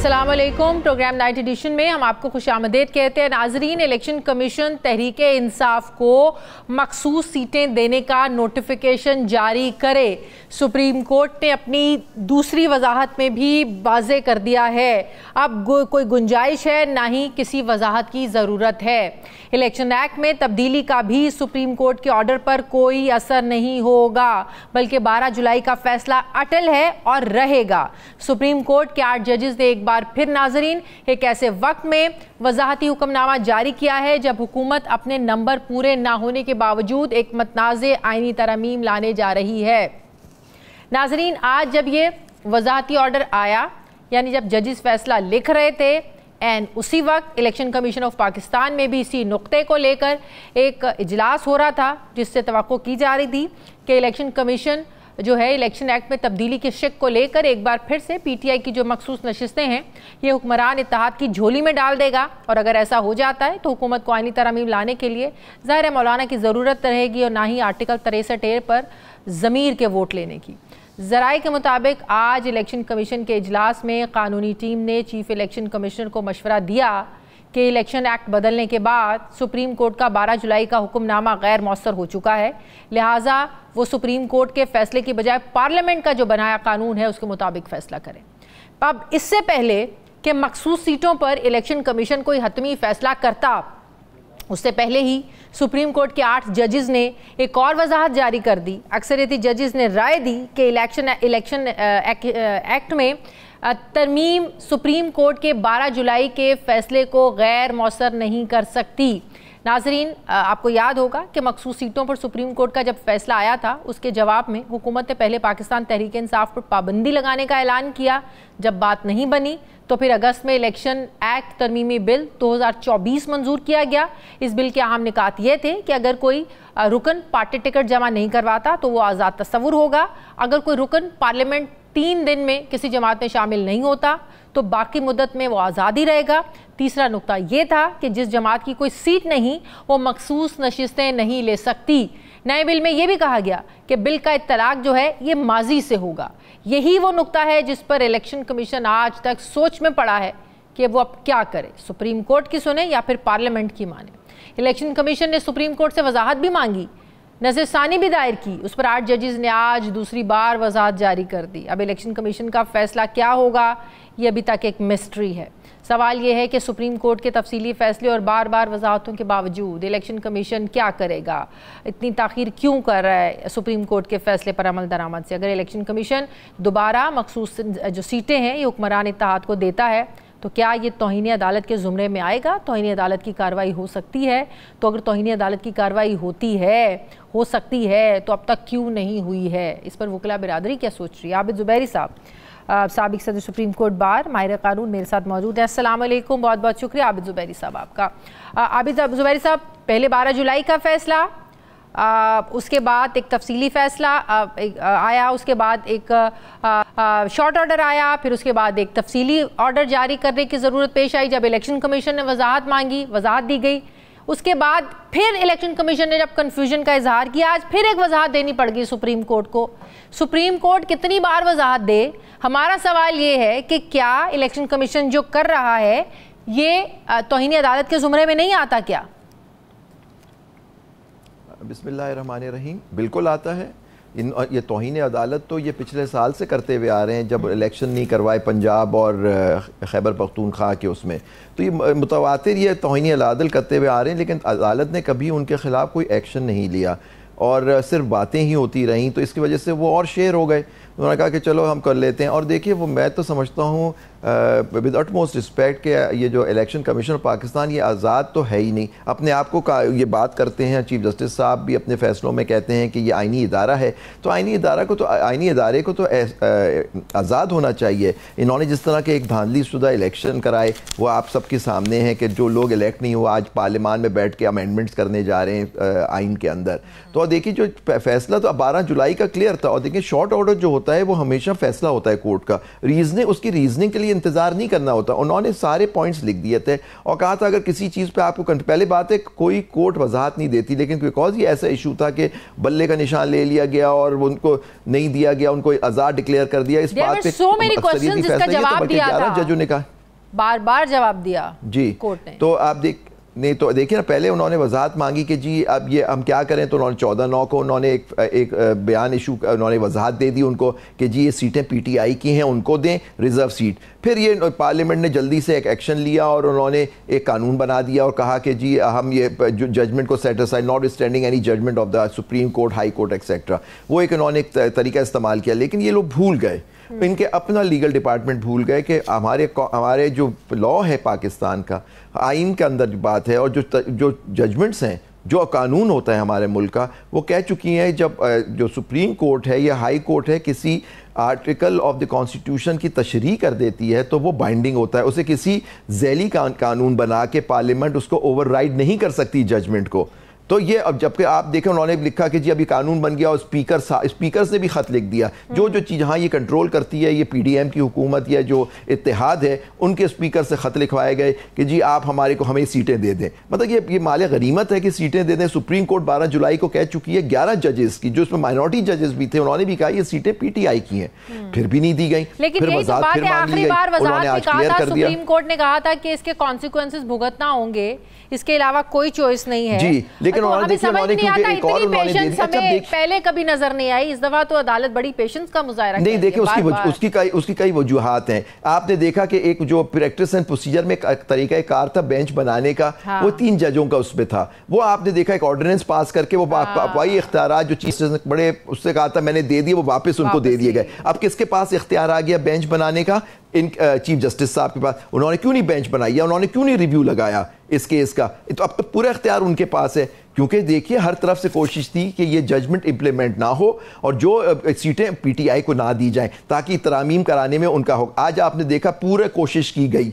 अस्सलाम वालेकुम। Programme night addition में हम आपको खुशामदीद कहते हैं। नाजरीन, इलेक्शन कमीशन तहरीके इंसाफ को मखसूस सीटें देने का नोटिफिकेशन जारी करे। सुप्रीम कोर्ट ने अपनी दूसरी वजाहत में भी वाज़े कर दिया है, अब कोई गुंजाइश है ना ही किसी वजाहत की ज़रूरत है। इलेक्शन एक्ट में तब्दीली का भी सुप्रीम कोर्ट के ऑर्डर पर कोई असर नहीं होगा, बल्कि 12 जुलाई का फैसला अटल है और रहेगा। सुप्रीम कोर्ट के 8 जजेस ने एक बार फिर नाजरीन एक ऐसे वक्त में वजाहती हुक्मनामा जारी किया है जब हुकूमत अपने नंबर पूरे ना होने के बावजूद एक मतनाज़े आईनी तरमीम लाने जा रही है। नाजरीन, आज जब ये वजाहती ऑर्डर आया, यानी जब जजेस फैसला लिख रहे थे, एंड उसी वक्त इलेक्शन कमीशन ऑफ पाकिस्तान में भी इसी नुक्ते को लेकर एक इजलास हो रहा था, जिससे तवक्को की जा रही थी कि इलेक्शन कमीशन जो है इलेक्शन एक्ट में तब्दीली के शिक को लेकर एक बार फिर से पीटीआई की जो मखसूस नशिस्तें हैं ये हुक्मरान इत्तेहाद की झोली में डाल देगा। और अगर ऐसा हो जाता है तो हुकूमत को आईनी तरमीम लाने के लिए ज़ाहिर मौलाना की ज़रूरत रहेगी और ना ही आर्टिकल 63A पर ज़मीर के वोट लेने की। ज़राए के मुताबिक आज इलेक्शन कमीशन के इजलास में कानूनी टीम ने चीफ इलेक्शन कमिश्नर को मशवरा दिया कि इलेक्शन एक्ट बदलने के बाद सुप्रीम कोर्ट का 12 जुलाई का हुक्मनामा गैर मौसर हो चुका है, लिहाजा वो सुप्रीम कोर्ट के फैसले की बजाय पार्लियामेंट का जो बनाया कानून है उसके मुताबिक फैसला करें। अब इससे पहले कि मखसूस सीटों पर इलेक्शन कमीशन कोई हतमी फैसला करता, उससे पहले ही सुप्रीम कोर्ट के 8 जजेस ने एक और वजाहत जारी कर दी। अक्सरियती जजेस ने राय दी कि इलेक्शन एक्ट में तरमीम सुप्रीम कोर्ट के 12 जुलाई के फैसले को गैर मौसर नहीं कर सकती। नाजरीन, आपको याद होगा कि मखसूस सीटों पर सुप्रीम कोर्ट का जब फैसला आया था उसके जवाब में हुकूमत ने पहले पाकिस्तान तहरीक इंसाफ पर पाबंदी लगाने का ऐलान किया। जब बात नहीं बनी तो फिर अगस्त में इलेक्शन एक्ट तरमीमी बिल 2024 मंजूर किया गया। इस बिल के अहम निकात ये थे कि अगर कोई रुकन पार्टी टिकट जमा नहीं करवाता तो वो आज़ाद तस्वुर होगा। अगर कोई रुकन पार्लियामेंट 3 दिन में किसी जमात में शामिल नहीं होता तो बाकी मुद्दत में वो आज़ादी रहेगा। तीसरा नुक्ता ये था कि जिस जमात की कोई सीट नहीं वो मखसूस नशिस्तें नहीं ले सकती। नए बिल में ये भी कहा गया कि बिल का इत्तलाक जो है ये माजी से होगा। यही वो नुक्ता है जिस पर इलेक्शन कमीशन आज तक सोच में पड़ा है कि वो अब क्या करे, सुप्रीम कोर्ट की सुने या फिर पार्लियामेंट की माने। इलेक्शन कमीशन ने सुप्रीम कोर्ट से वजाहत भी मांगी, नज़रसानी भी दायर की, उस पर 8 जजेस ने आज दूसरी बार वजाहत जारी कर दी। अब इलेक्शन कमीशन का फैसला क्या होगा ये अभी तक एक मिस्ट्री है। सवाल ये है कि सुप्रीम कोर्ट के तफसीली फैसले और बार बार वजाहतों के बावजूद इलेक्शन कमीशन क्या करेगा, इतनी ताख़ीर क्यों कर रहा है सुप्रीम कोर्ट के फैसले पर अमल दरामद से। अगर इलेक्शन कमीशन दोबारा मखसूस जो सीटें हैं ये हुक्मरान इत्तेहाद को देता है तो क्या ये तौहीन अदालत के ज़ुमरे में आएगा, तौहीन अदालत की कार्रवाई हो सकती है। तो अगर तौहीन अदालत की कार्रवाई हो सकती है तो अब तक क्यों नहीं हुई है, इस पर वकला बिरादरी क्या सोच रही है। आबिद ज़ुबैरी साहब, साबिक सदर सुप्रीम कोर्ट बार, माहिर कानून, मेरे साथ मौजूद है। अस्सलाम वालेकुम, बहुत बहुत शुक्रिया आबिद ज़ुबैरी साहब आपका। आबिद ज़ुबैरी साहब, पहले 12 जुलाई का फैसला, उसके बाद एक तफसीली फैसला आया, उसके बाद एक शॉर्ट ऑर्डर आया, फिर उसके बाद एक तफसीली ऑर्डर जारी करने की ज़रूरत पेश आई जब इलेक्शन कमीशन ने वजाहत मांगी, वजाहत दी गई। उसके बाद फिर इलेक्शन कमीशन ने जब कन्फ्यूजन का इजहार किया, आज फिर एक वजाहत देनी पड़ गई सुप्रीम कोर्ट को। सुप्रीम कोर्ट कितनी बार वजाहत दे? हमारा सवाल ये है कि क्या इलेक्शन कमीशन जो कर रहा है ये तौहीन अदालत के ज़ुमरे में नहीं आता क्या? बिस्मिल्लाहिर्रहमानिर्रहीम, बिल्कुल आता है। ये तौहीन अदालत तो ये पिछले साल से करते हुए आ रहे हैं, जब इलेक्शन नहीं करवाए पंजाब और खैबर पख्तूनख्वा के उसमें, तो ये मुतवातिर ये तौहीन अदालत करते हुए आ रहे हैं, लेकिन अदालत ने कभी उनके ख़िलाफ़ कोई एक्शन नहीं लिया और सिर्फ बातें ही होती रहीं। तो इसकी वजह से वो और शेर हो गए। उन्होंने कहा कि चलो हम कर लेते हैं। और देखिए, वो मैं तो समझता हूँ विद अटमोस्ट रिस्पेक्ट के ये जो इलेक्शन कमीशन पाकिस्तान ये आज़ाद तो है ही नहीं। अपने आप को ये बात करते हैं, चीफ जस्टिस साहब भी अपने फ़ैसलों में कहते हैं कि ये आइनी इदारा है, तो आइनी इदारे को तो आज़ाद होना चाहिए। इन्होंने जिस तरह के एक धांधली शुदा इलेक्शन कराए वो आप सबके सामने है कि जो लोग इलेक्ट नहीं हुआ आज पार्लियामान में बैठ के अमेंडमेंट्स करने जा रहे हैं आइन के अंदर। तो देखिए, जो फैसला तो 12 जुलाई का क्लियर था। और देखिए, शॉर्ट ऑर्डर जो होता है वो हमेशा फैसला होता है कोर्ट का, उसकी रीजनिंग के लिए इंतजार नहीं करना होता। उन्होंने सारे पॉइंट्स लिख दिए थे और कहा था अगर किसी चीज़ पे आपको, पहले बात है कोई कोर्ट वजाहत नहीं देती, लेकिन बिकॉज ये ऐसा इशू था कि बल्ले का निशान ले लिया गया और उनको नहीं दिया गया, उनको आज़ाद डिक्लेयर कर दिया। इस बात पे जजों ने कहा बार बार जवाब दिया जी कोर्ट ने। तो आप तो देखिए ना, पहले उन्होंने वजाहत मांगी कि जी अब ये हम क्या करें, तो उन्होंने 14/9 को उन्होंने एक बयान इशू, उन्होंने वजाहत दे दी उनको कि जी ये सीटें पीटीआई की हैं, उनको दें रिजर्व सीट। फिर ये पार्लियामेंट ने जल्दी से एक एक्शन लिया और उन्होंने एक कानून बना दिया और कहा कि जी हम ये जजमेंट को set aside, not standing any judgment of the Supreme Court, High Court etcetera. वो एक उन्होंने एक तरीका इस्तेमाल किया, लेकिन ये लोग भूल गए, इनके अपना लीगल डिपार्टमेंट भूल गए कि हमारे जो लॉ है पाकिस्तान का, आइन के अंदर बात है, और जो जजमेंट्स हैं, जो कानून होता है हमारे मुल्क का, वो कह चुकी हैं जब जो सुप्रीम कोर्ट है या हाई कोर्ट है किसी आर्टिकल ऑफ द कॉन्स्टिट्यूशन की तशरीह कर देती है तो वो बाइंडिंग होता है। उसे किसी झैली कानून बना के पार्लियामेंट उसको ओवरराइड नहीं कर सकती जजमेंट को। तो ये अब जबकि आप देखें उन्होंने लिखा कि जी अभी कानून बन गया और स्पीकर से भी खत लिख दिया, जो चीज़ हाँ ये कंट्रोल करती है, ये पीडीएम की हुकूमत या जो इत्तेहाद है, उनके स्पीकर से खत लिखवाए गए कि जी आप हमें सीटें दे दें। मतलब ये माले गनीमत है कि सीटें दे दें। सुप्रीम कोर्ट 12 जुलाई को कह चुकी है 11 जजेस की, जो इसमें माइनॉरिटी जजेस भी थे, उन्होंने भी कहा ये सीटें पीटीआई की हैं, फिर भी नहीं दी गई। लेकिन यही तो बात है, आखिरी बार वजाहत में कहा था, सुप्रीम कोर्ट ने कहा था कि इसके कॉन्सिक्वेंसेस भुगतना होंगे, इसके अलावा कोई चॉइस नहीं है। जी, लेकिन हमें समझ नहीं आता, इतनी पेशेंस हमें पहले कभी नजर नहीं आई, इस दफा तो अदालत बड़ी पेशेंस का मुजाहरा नहीं। देखिए उसकी कई वजूहात हैं। आपने देखा कि एक जो प्रैक्टिस एंड प्रोसीजर में तरीका कार था बेंच बनाने का, वो 3 जजों का उसमें था। वो आपने देखा एक ऑर्डिनेंस पास करके वो वही इख्तियारात जो चीफ जस्टिस बड़े उससे कहा था मैंने दे दिए, वो वापस उनको दे दिए गए। अब किसके पास इख्तियार आ गया बेंच बनाने का? इन चीफ जस्टिस साहब के पास। उन्होंने क्यों नहीं बेंच बनाई या उन्होंने क्यों नहीं रिव्यू लगाया इस केस का? तो अब तो पूरा इख्तियार उनके पास है, क्योंकि देखिए हर तरफ से कोशिश थी कि ये जजमेंट इंप्लीमेंट ना हो और जो सीटें पीटीआई को ना दी जाएं ताकि तरामीम कराने में उनका हो। आज आपने देखा पूरा कोशिश की गई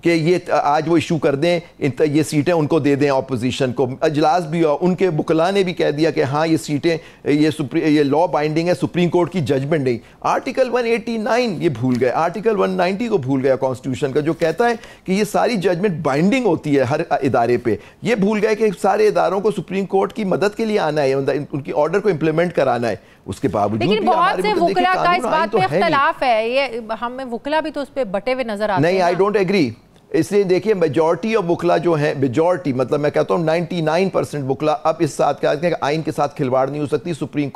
कि ये आज वो इशू कर दें, ये सीटें उनको दे दें ऑपोजिशन को। अजलास भी हुआ, उनके बुकला ने भी कह दिया कि हाँ ये सीटें ये लॉ बाइंडिंग है, सुप्रीम कोर्ट की जजमेंट नहीं। आर्टिकल 189 ये भूल गए, आर्टिकल 190 को भूल गया कॉन्स्टिट्यूशन का, जो कहता है कि ये सारी जजमेंट बाइंडिंग होती है हर इदारे पे। ये भूल गए कि सारे इदारों को सुप्रीम कोर्ट की मदद के लिए आना है, उनकी ऑर्डर को इंप्लीमेंट कराना है। उसके बावजूद लेकिन बहुत से वुकला का इस बात पे इख्तिलाफ है, ये हमें वुकला भी तो उस पे बटे हुए नजर आते हैं। नहीं, आई डोंट एग्री। इसलिए देखिए मेजॉरिटी ऑफ वुकला जो है, मेजॉरिटी मतलब मैं कहता हूँ 99% वुकला अब इस साथ कहते हैं कि आइन के साथ खिलवाड़ नहीं हो सकती,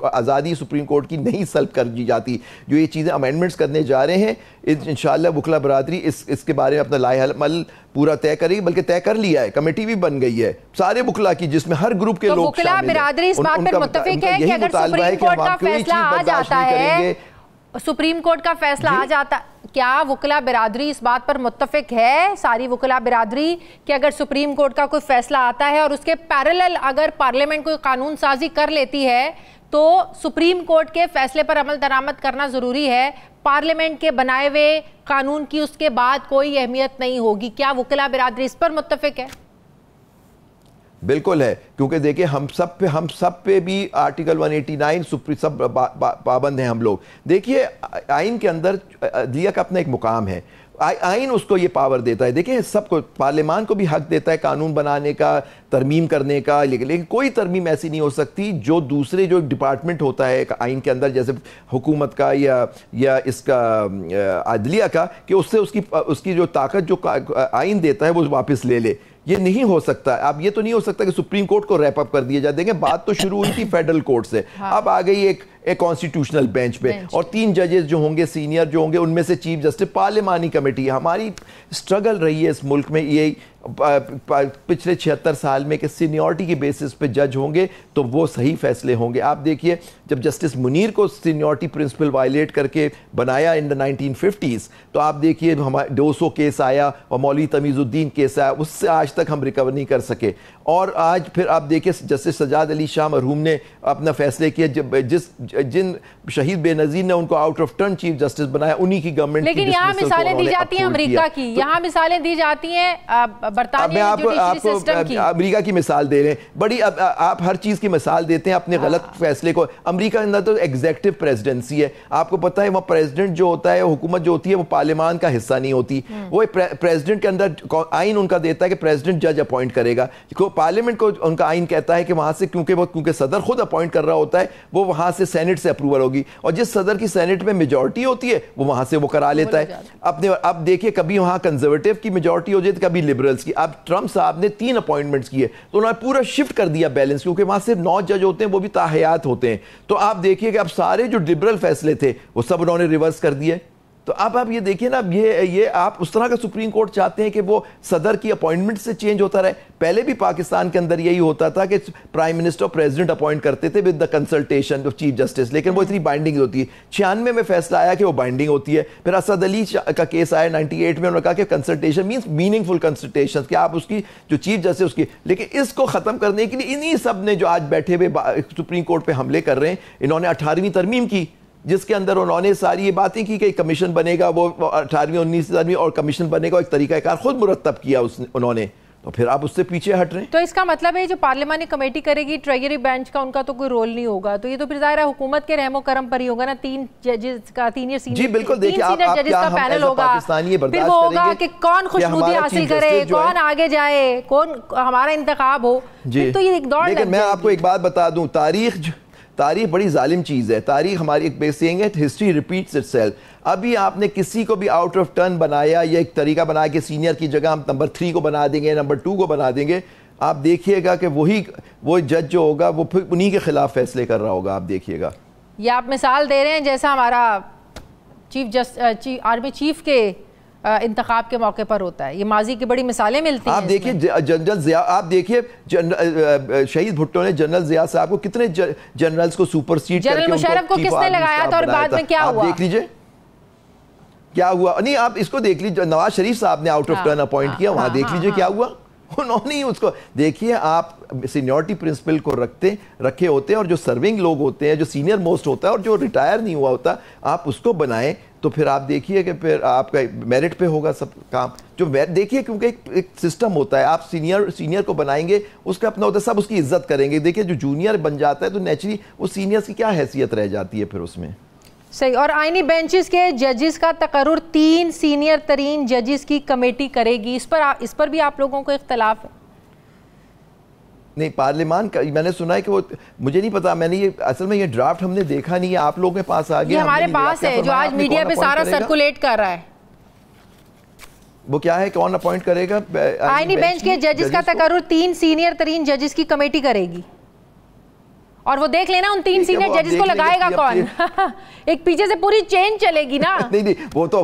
आज़ादी सुप्रीम कोर्ट की नहीं सल्ब कर दी जाती। जो ये चीज़ें अमेंडमेंट्स करने जा रहे हैं, इंशाअल्लाह वुकला बरादरी इसके बारे में अपना लाएहल पूरा तय करेगी, बल्कि तय कर लिया है, कमेटी भी बन गई है सारे वुकला की, जिसमें हर ग्रुप के लोग वुकला बिरादरी इस बात पर मुत्तफिक है कि अगर सुप्रीम कोर्ट का फैसला आ जाता है, सुप्रीम कोर्ट का फैसला आ जाता, क्या वुकला बिरादरी इस बात पर मुत्तफिक है, सारी वुकला बिरादरी, कि अगर सुप्रीम कोर्ट का कोई फैसला आता है और उसके पैरेलल अगर पार्लियामेंट कोई कानून साजी कर लेती है तो सुप्रीम कोर्ट के फैसले पर अमल दरामद करना जरूरी है, पार्लियामेंट के बनाए हुए कानून की उसके बाद कोई अहमियत नहीं होगी? क्या वुकला बिरादरी इस पर मुत्तफिक है? बिल्कुल है, क्योंकि देखिए हम सब पे भी आर्टिकल 189 सब पाबंद हैं हम लोग। देखिए आइन के अंदर अदलिया का अपना एक मुकाम है, आइन उसको ये पावर देता है। देखिए सबको, पार्लियामान को भी हक देता है कानून बनाने का, तरमीम करने का, लेकिन कोई तरमीम ऐसी नहीं हो सकती जो दूसरे जो डिपार्टमेंट होता है आइन के अंदर, जैसे हुकूमत का या इसका अदलिया का, कि उससे उसकी जो ताकत जो आइन देता है वो वापस ले ले। ये नहीं हो सकता। अब ये तो नहीं हो सकता कि सुप्रीम कोर्ट को रैप अप कर दिया जाए। देखें बात तो शुरू हुई थी फेडरल कोर्ट से, अब आ गई एक कॉन्स्टिट्यूशनल बेंच पे, और 3 जजेस जो होंगे सीनियर जो होंगे, उनमें से चीफ जस्टिस पार्लियामानी कमेटी। हमारी स्ट्रगल रही है इस मुल्क में ये पिछले 76 साल में कि सीनियरिटी के बेसिस पे जज होंगे तो वो सही फैसले होंगे। आप देखिए जब जस्टिस मुनीर को सीनियरिटी प्रिंसिपल वायलेट करके बनाया इन द 1950s, तो आप देखिए हमारे 200 केस आया और मौलवी तमीज़ुद्दीन केस आया, उससे आज तक हम रिकवर नहीं कर सके। और आज फिर आप देखिए जस्टिस सजाद अली शाह मरहूम ने अपना फैसले किए, जिन शहीद बेनज़ीर ने उनको out of turn chief justice बनाया, उन्हीं की गवर्नमेंट। लेकिन यहाँ मिसालें दी जाती हैं अमेरिका की, यहाँ मिसालें दी जाती हैं बरतानिया जुडिशरी सिस्टम की, अमेरिका की मिसाल दे रहे हैं बड़ी। आप हर चीज़ की मिसाल देते हैं अपने गलत फैसले को। अमेरिका के अंदर तो एग्जीक्यूटिव प्रेसिडेंसी है, आपको पता है वहाँ प्रेसिडेंट जो होता है, हुकूमत जो होती है वो पार्लियामान का हिस्सा नहीं होती। वो प्रेसिडेंट के अंदर आइन उनका देता है कि प्रेसिडेंट जज अपॉइंट करेगा, पार्लियामेंट को उनका आइन कहता है कि वहाँ से क्योंकि सदर खुद अपॉइंट कर रहा होता है, वो वहाँ से सेनेट से अप्रूवल होगी, और जिस सदर की सेनेट में मेजॉरिटी होती है वो वहाँ से वो करा लेता है अपने। अब देखिए कभी वहाँ कंजर्वेटिव की मेजॉरिटी हो जाती, कभी लिबरल्स की। अब ट्रंप साहब ने 3 अपॉइंटमेंट्स किए तो उन्होंने पूरा शिफ्ट कर दिया बैलेंस, क्योंकि वहाँ सिर्फ 9 जज होते हैं, वो भी ताहयात होते हैं। तो आप देखिए कि अब सारे जो लिबरल फैसले थे वो सब उन्होंने रिवर्स कर दिए। तो अब आप ये देखिए ना, ये आप उस तरह का सुप्रीम कोर्ट चाहते हैं कि वो सदर की अपॉइंटमेंट से चेंज होता रहे। पहले भी पाकिस्तान के अंदर यही होता था कि प्राइम मिनिस्टर और प्रेसिडेंट अपॉइंट करते थे with the consultation of chief justice, लेकिन वो इतनी बाइंडिंग होती है। 96 में फैसला आया कि वो बाइंडिंग होती है। फिर असद अली का केस आया 98 में, उन्होंने कहा कि कंसल्टेशन मीन्स मीनिंगफुल कंसल्टेशन, कि आप उसकी जो चीफ जस्टिस उसकी। लेकिन इसको खत्म करने के लिए इन्हीं सब ने जो आज बैठे हुए सुप्रीम कोर्ट पर हमले कर रहे हैं, इन्होंने 18वीं तरमीम की, जिसके अंदर उन्होंने सारी ये बातें की कि कमीशन बनेगा, वो 18वीं 19वीं और कमीशन बनेगा, एक तरीकाकार खुद मुरतब किया उन्होंने। तो फिर आप उससे पीछे हट रहे हैं। तो इसका मतलब है जो पार्लियामानी कमेटी करेगी, ट्रेजरी बेंच का उनका तो कोई रोल नहीं होगा, तो ये तो फिर जाहिर है हुकूमत के रहमो करम पर ही होगा ना। 3 जजेस का सीनियर जी बिल्कुल, देखिए आप जजेस का पैनल होगा, फिर वो होगा कि कौन खुशनुदी हासिल करे, कौन आगे जाए, कौन हमारा इंतखाब हो। तो ये एक दौड़। लेकिन मैं आपको एक बात बता दूं, तारीख बड़ी जालिम चीज़ है। तारीख हमारी एक बेसिंग है, हिस्ट्री रिपीट्स इटसेल्फ। अभी आपने किसी को भी आउट ऑफ टर्न बनाया या एक तरीका बनाया कि सीनियर की जगह हम नंबर 3 को बना देंगे, नंबर 2 को बना देंगे, आप देखिएगा कि वो जज जो होगा वो फिर उन्हीं के खिलाफ फैसले कर रहा होगा। आप देखिएगा, ये आप मिसाल दे रहे हैं जैसा हमारा आर्मी चीफ के इंतखाब के मौके पर होता है। ये माजी की बड़ी मिसालें मिलती हैं। आप देखिए जनरल जिया, आप देखिए शहीद भुट्टो ने जनरल जिया साहब को कितने जनरल्स को सुपरसीड करके जनरल मुशर्रफ को किसने लगाया था और बाद में क्या हुआ, देख लीजिए क्या हुआ। नहीं, आप इसको देख लीजिए, नवाज शरीफ साहब ने आउट ऑफ टर्न अपॉइंट किया, वहां देख लीजिए क्या हुआ। उन्होंने ही उसको देखिए, आप सीनियरिटी प्रिंसिपल को रखे होते हैं, और जो सर्विंग लोग होते हैं, जो सीनियर मोस्ट होता है और जो रिटायर नहीं हुआ होता, आप उसको बनाएं। तो फिर आप देखिए कि फिर आपका मेरिट पे होगा सब काम। जो देखिए, क्योंकि एक सिस्टम होता है, आप सीनियर को बनाएंगे, उसका अपना होता है, सब उसकी इज्जत करेंगे। देखिए जो जूनियर बन जाता है तो नेचुरली वो सीनियर्स की क्या हैसियत रह जाती है फिर उसमें। सही। और आईनी बेंचेस के जजेस का तकर्रुर 3 सीनियर तरीन जजेस की कमेटी करेगी, इस पर भी आप लोगों को इख्तलाफ है? नहीं, पार्लियामान का मैंने सुना है कि वो, मुझे नहीं पता, मैंने ये असल में ये ड्राफ्ट हमने देखा नहीं है, आप लोगों के पास आ गया, हमारे पास है, जो आज मीडिया पे सारा सर्कुलेट कर रहा है। वो क्या है, कौन अपॉइंट करेगा? आईनी बेंच के जजेस का तकर्रुर 3 सीनियर तरीन जजेस की कमेटी करेगी, और वो देख लेना उन 3 सीनियर जजेस को लगाएगा कौन। एक पीछे से पूरी चेन चलेगी ना। नहीं, वो तो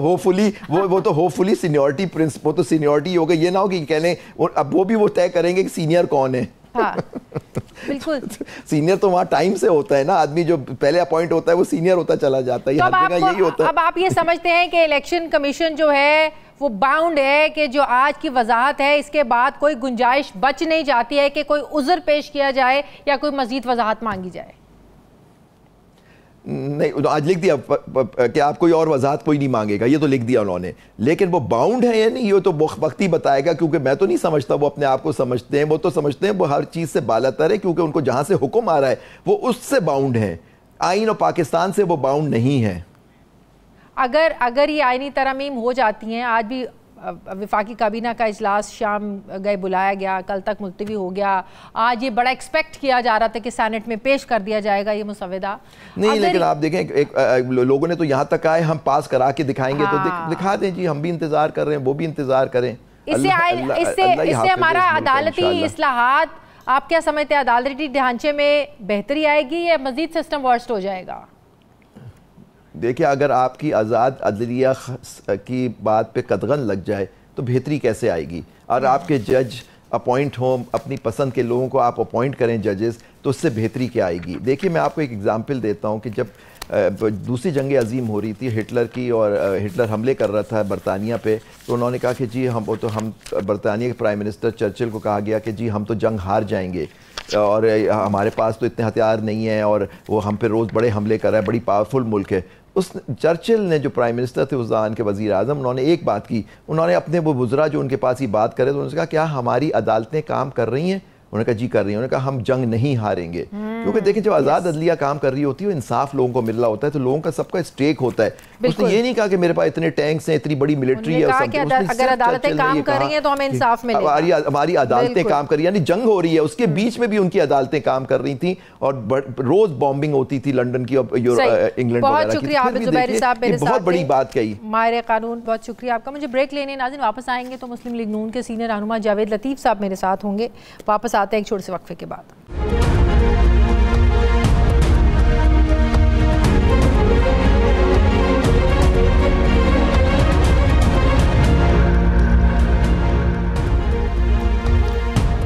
होपफुली सीनियरिटी प्रिंसिपल, वो तो सीनियरिटी हो गई। ये ना हो कि कहने अब वो भी वो तय करेंगे कि सीनियर कौन है। हाँ, बिल्कुल। सीनियर तो वहाँ टाइम से होता है ना, आदमी जो पहले अपॉइंट होता है वो सीनियर होता चला जाता है, हर जगह यही होता है। अब आप ये समझते हैं कि इलेक्शन कमीशन जो है वो बाउंड है कि जो आज की वजाहत है इसके बाद कोई गुंजाइश बच नहीं जाती है कि कोई उज़्र पेश किया जाए या कोई मजीद वजाहत मांगी जाए? नहीं, आज लिख दिया कि आप कोई और वजाहत कोई नहीं मांगेगा, ये तो लिख दिया उन्होंने। लेकिन वो बाउंड है या नहीं, ये तो वक्त ही बताएगा, क्योंकि मैं तो नहीं समझता वो अपने आप को समझते हैं। वो तो समझते हैं वो हर चीज़ से बालातर है, क्योंकि उनको जहाँ से हुक्म आ रहा है वो उससे बाउंड है। आइन और पाकिस्तान से वो बाउंड नहीं है। अगर ये आइनी तरमीम हो जाती हैं, आज भी वफाकी काबीना का इजलास शाम गए बुलाया गया, कल तक मुलतवी हो गया, आज ये बड़ा एक्सपेक्ट किया जा रहा था कि सेनेट में पेश कर दिया जाएगा ये मुसवदा। नहीं, लेकिन आप देखें लोगों ने तो यहाँ तक आए, हम पास करा के दिखाएंगे। हाँ। तो दिखा दें जी, हम भी इंतजार कर रहे हैं, वो भी इंतजार करें। इससे हमारा अदालती इस्लाहात, आप क्या समझते हैं, अदालती ढांचे में बेहतरी आएगी या मजीद सिस्टम वर्स्ट हो जाएगा? देखिए, अगर आपकी आज़ाद अदलिया की बात पे कदगन लग जाए तो बेहतरी कैसे आएगी? और आपके जज अपॉइंट हों, अपनी पसंद के लोगों को आप अपॉइंट करें जजेस, तो उससे बेहतरी क्या आएगी? देखिए, मैं आपको एक एग्जांपल देता हूँ कि जब दूसरी जंग अजीम हो रही थी हिटलर की, और हिटलर हमले कर रहा था बरतानिया पे, तो उन्होंने कहा कि जी हम बरतानिया के प्राइम मिनिस्टर चर्चिल को कहा गया कि जी हम तो जंग हार जाएंगे और हमारे पास तो इतने हथियार नहीं हैं, और वो हम पे रोज़ बड़े हमले कर रहा है, बड़ी पावरफुल मुल्क है। उस चर्चिल ने जो प्राइम मिनिस्टर थे उस ज़माने के वज़ीर आज़म, उन्होंने एक बात की, उन्होंने अपने वो बुज़रा जो उनके पास ही बात करे तो उन्होंने कहा क्या हमारी अदालतें काम कर रही हैं? उन्होंने कहा जी कर रही है। उन्होंने कहा हम जंग नहीं हारेंगे, क्योंकि देखिए जब आज़ाद अदलिया काम कर रही होती है, इंसाफ लोगों को मिल रहा होता है, तो लोगों का सबका स्टेक होता है। उसने ये नहीं कहा कि मेरे पास इतने टैंक्स हैं, इतनी बड़ी मिलिट्री है, अगर अदालतें काम कर रही हैं तो हमें इंसाफ मिलेगा, हमारी अदालतें काम कर रही, यानी जंग हो रही है, उसके बीच में भी उनकी अदालतें काम कर रही थी और रोज बॉम्बिंग होती थी लंदन की और इंग्लैंड। बहुत शुक्रिया आबिद ज़ुबैरी साहब, मेरे साथ बहुत बड़ी बात कही माहिर कानून, बहुत शुक्रिया आपका। मुझे ब्रेक लेने नाज़रीन वापस आएंगे तो मुस्लिम लीग नून के सीनियर रहनुमा जावेद लतीफ़ साहब मेरे साथ होंगे। वापस आते हैं एक छोटे से वक्फे के बाद।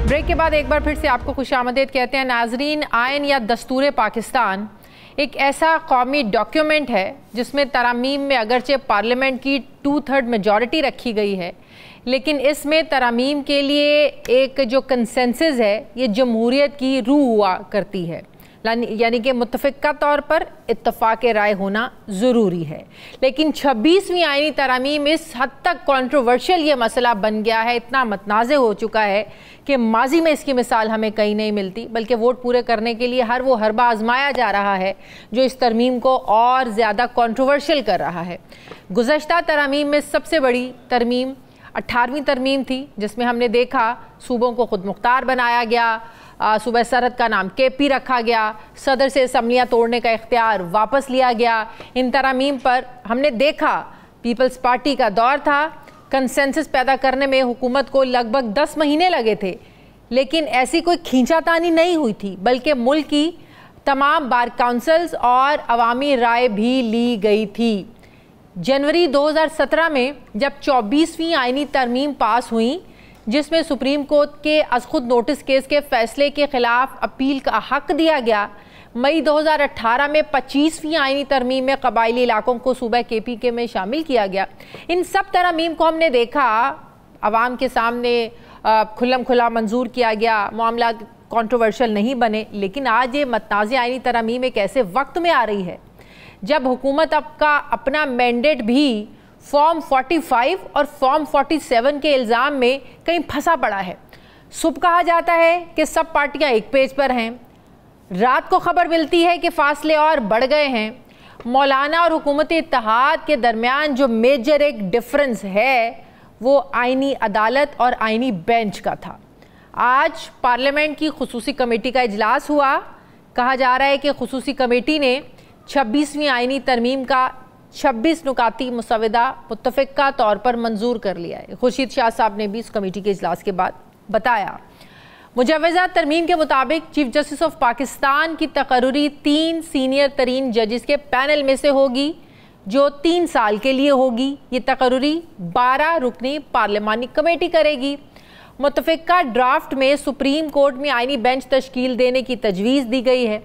ब्रेक के बाद एक बार फिर से आपको खुशामदीद कहते हैं नाजरीन। आयन या दस्तूर पाकिस्तान एक ऐसा कौमी डॉक्यूमेंट है जिसमें तरामीम में अगरचे पार्लियामेंट की 2/3 मेजॉरिटी रखी गई है, लेकिन इसमें तरामीम के लिए एक जो कंसेंसस है ये जमहूरियत की रूह हुआ करती है, यानी कि मुत्तफ़िक़ा तौर पर इत्तफ़ाक़ राय होना ज़रूरी है। लेकिन 26वीं आईनी तरामीम इस हद तक कंट्रोवर्शियल ये मसला बन गया है, इतना मतनाज़े हो चुका है कि माजी में इसकी मिसाल हमें कहीं नहीं मिलती, बल्कि वोट पूरे करने के लिए हर वो हरबा आजमाया जा रहा है जो इस तरमीम को और ज़्यादा कंट्रोवर्शियल कर रहा है। गुज़श्ता तरामीम में सबसे बड़ी तरमीम 18वीं तरमीम थी, जिसमें हमने देखा सूबों को खुद मुख्तार बनाया गया, सूबा सरहद का नाम केपी रखा गया, सदर से असम्बलियाँ तोड़ने का इख्तियार वापस लिया गया। इन तरामीम पर हमने देखा पीपल्स पार्टी का दौर था, कंसेंसस पैदा करने में हुकूमत को लगभग 10 महीने लगे थे, लेकिन ऐसी कोई खींचातानी नहीं हुई थी, बल्कि मुल्क की तमाम बार काउंसिल्स और अवामी राय भी ली गई थी। जनवरी 2017 में जब 24वीं आईनी तरमीम पास हुई, जिसमें सुप्रीम कोर्ट के अज़ खुद नोटिस केस के फैसले के खिलाफ अपील का हक दिया गया, मई 2018 में 25वीं आईनी तरमीम में कबायली इलाकों को सूबा केपी के में शामिल किया गया। इन सब तरमीम को हमने देखा आवाम के सामने खुल्लम खुला मंजूर किया गया, मामला कंट्रोवर्शियल नहीं बने। लेकिन आज ये मतनाज़ आईनी तरमीम एक ऐसे वक्त में आ रही है जब हुकूमत का अपना मैंडेट भी फॉर्म 45 और फॉर्म 47 के इल्ज़ाम में कहीं फंसा पड़ा है। सुबह कहा जाता है कि सब पार्टियां एक पेज पर हैं, रात को खबर मिलती है कि फासले और बढ़ गए हैं। मौलाना और हुकूमती इत्तेहाद के दरमियान जो मेजर एक डिफरेंस है वो आईनी अदालत और आईनी बेंच का था। आज पार्लियामेंट की खुसूसी कमेटी का इजलास हुआ। कहा जा रहा है कि खुसूसी कमेटी ने 26वीं आईनी तरमीम का 26 नुकाती मुसवदा मुत्तफ़िक़ा तौर पर मंजूर कर लिया है। खुर्शीद शाह साहब ने भी इस कमेटी के इजलास के बाद बताया, मुजव्वज़ा तरमीम के मुताबिक चीफ जस्टिस ऑफ पाकिस्तान की तकर्री 3 सीनियर तरीन जजेस के पैनल में से होगी, जो 3 साल के लिए होगी। ये तकर्री 12 रुकनी पार्लिमानी कमेटी करेगी। मुत्तफ़िक़ा ड्राफ्ट में सुप्रीम कोर्ट में आईनी बेंच तश्कील देने की तजवीज़ दी गई है।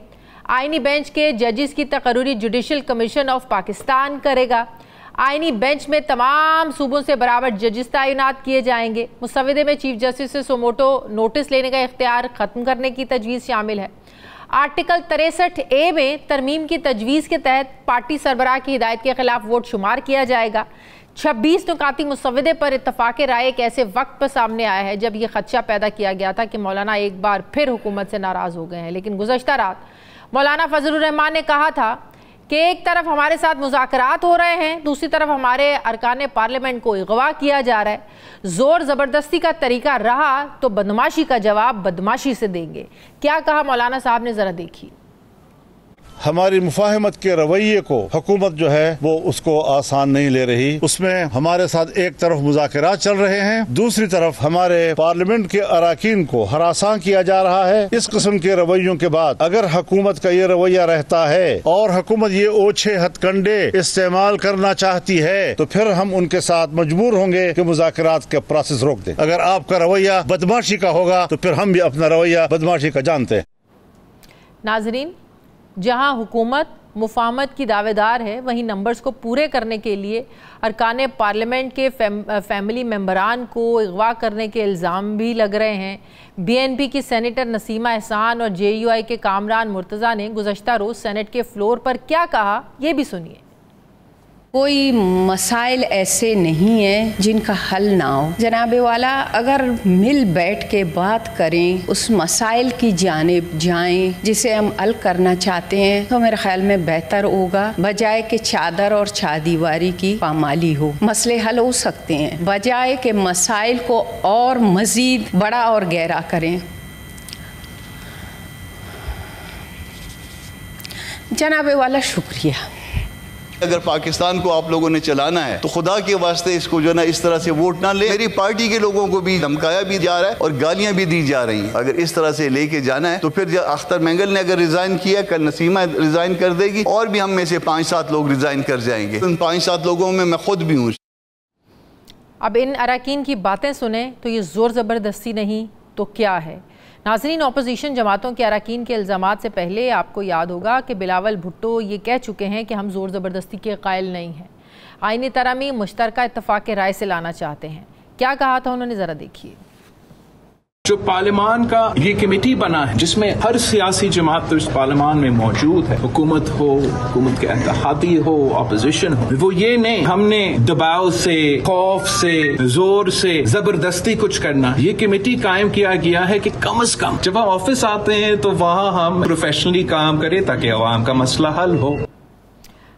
आईनी बेंच के जजेस की तकर्री जुडिशल कमीशन ऑफ पाकिस्तान करेगा। आईनी बेंच में तमाम सूबों से बराबर जजेस तैनात किए जाएंगे। मुसवदे में चीफ जस्टिस से सुमोटो नोटिस लेने का इख्तियार ख़त्म करने की तजवीज़ शामिल है। आर्टिकल 63A में तरमीम की तजवीज़ के तहत पार्टी सरबराह की हिदायत के खिलाफ वोट शुमार किया जाएगा। 26 नुकाती मुसवदे पर इत्तफाक़ राय एक ऐसे वक्त पर सामने आया है जब यह खदशा पैदा किया गया था कि मौलाना एक बार फिर हुकूमत से नाराज़ हो गए हैं। लेकिन गुज़श्ता रात मौलाना फजलुर रहमान ने कहा था कि एक तरफ हमारे साथ मुज़ाकरात हो रहे हैं, दूसरी तरफ हमारे अरकान पार्लियामेंट को अगवा किया जा रहा है। ज़ोर ज़बरदस्ती का तरीका रहा तो बदमाशी का जवाब बदमाशी से देंगे। क्या कहा मौलाना साहब ने, ज़रा देखिए। हमारी मुफाहमत के रवैये को हुकूमत जो है वो उसको आसान नहीं ले रही। उसमें हमारे साथ एक तरफ मुज़ाकरात चल रहे हैं, दूसरी तरफ हमारे पार्लियामेंट के अराकीन को हरासा किया जा रहा है। इस किस्म के रवैयों के बाद अगर हुकूमत का ये रवैया रहता है और हुकूमत ये ओछे हथकंडे इस्तेमाल करना चाहती है तो फिर हम उनके साथ मजबूर होंगे कि मुज़ाकरात के प्रोसेस रोक दें। अगर आपका रवैया बदमाशी का होगा तो फिर हम भी अपना रवैया बदमाशी का जानते हैं। नाज़रीन, जहां हुकूमत मुफाहमत की दावेदार है, वहीं नंबर्स को पूरे करने के लिए अरकान पार्लियामेंट के फैमिली मेंबरान को अगवा करने के इल्ज़ाम भी लग रहे हैं। BNP की सेनेटर नसीमा एहसान और JUI के कामरान मुर्तज़ा ने गुज़श्ता रोज़ सेनेट के फ्लोर पर क्या कहा, ये भी सुनिए। कोई मसाइल ऐसे नहीं हैं जिनका हल ना हो। जनाबे वाला, अगर मिल बैठ के बात करें, उस मसाइल की जानिब जाएं जिसे हम हल करना चाहते हैं, तो मेरे ख्याल में बेहतर होगा, बजाय कि चादर और चादीवारी की पामाली हो। मसले हल हो सकते हैं, बजाय कि मसाइल को और मज़ीद बड़ा और गहरा करें। जनाबे वाला, शुक्रिया। अगर पाकिस्तान को आप लोगों ने चलाना है तो खुदा के वास्ते इसको जो है ना इस तरह से वोट ना ले। मेरी पार्टी के लोगों को भी धमकाया भी जा रहा है और गालियां भी दी जा रही हैं। अगर इस तरह से लेके जाना है तो फिर अख्तर मेंगल ने अगर रिजाइन किया, कल नसीमा रिजाइन कर देगी और भी हम में से 5-7 लोग रिजाइन कर जाएंगे। उन 5-7 लोगों में मैं खुद भी हूँ। अब इन अरकान की बातें सुने तो ये जोर ज़बरदस्ती नहीं तो क्या है। नाज़रीन, अपोजिशन जमातों के अरकान के इल्ज़ामात से पहले आपको याद होगा कि बिलावल भुट्टो ये कह चुके हैं कि हम ज़ोर ज़बरदस्ती के कायल नहीं हैं, आईनी तरमीम मुश्तरका इत्तफ़ाक़ राय से लाना चाहते हैं। क्या कहा था उन्होंने, ज़रा देखिए। जो पार्लियामान का ये कमेटी बना है जिसमें हर सियासी जमात तो इस पार्लियामान में मौजूद है, हुकूमत हो, हुकूमत के इत्तेहादी हो, अपोजिशन हो, वो ये नहीं हमने दबाव से, खौफ से, जोर से, जबरदस्ती कुछ करना। ये कमेटी कायम किया गया है कि कम से कम जब हम ऑफिस आते हैं तो वहाँ हम प्रोफेशनली काम करें ताकि अवाम का मसला हल हो।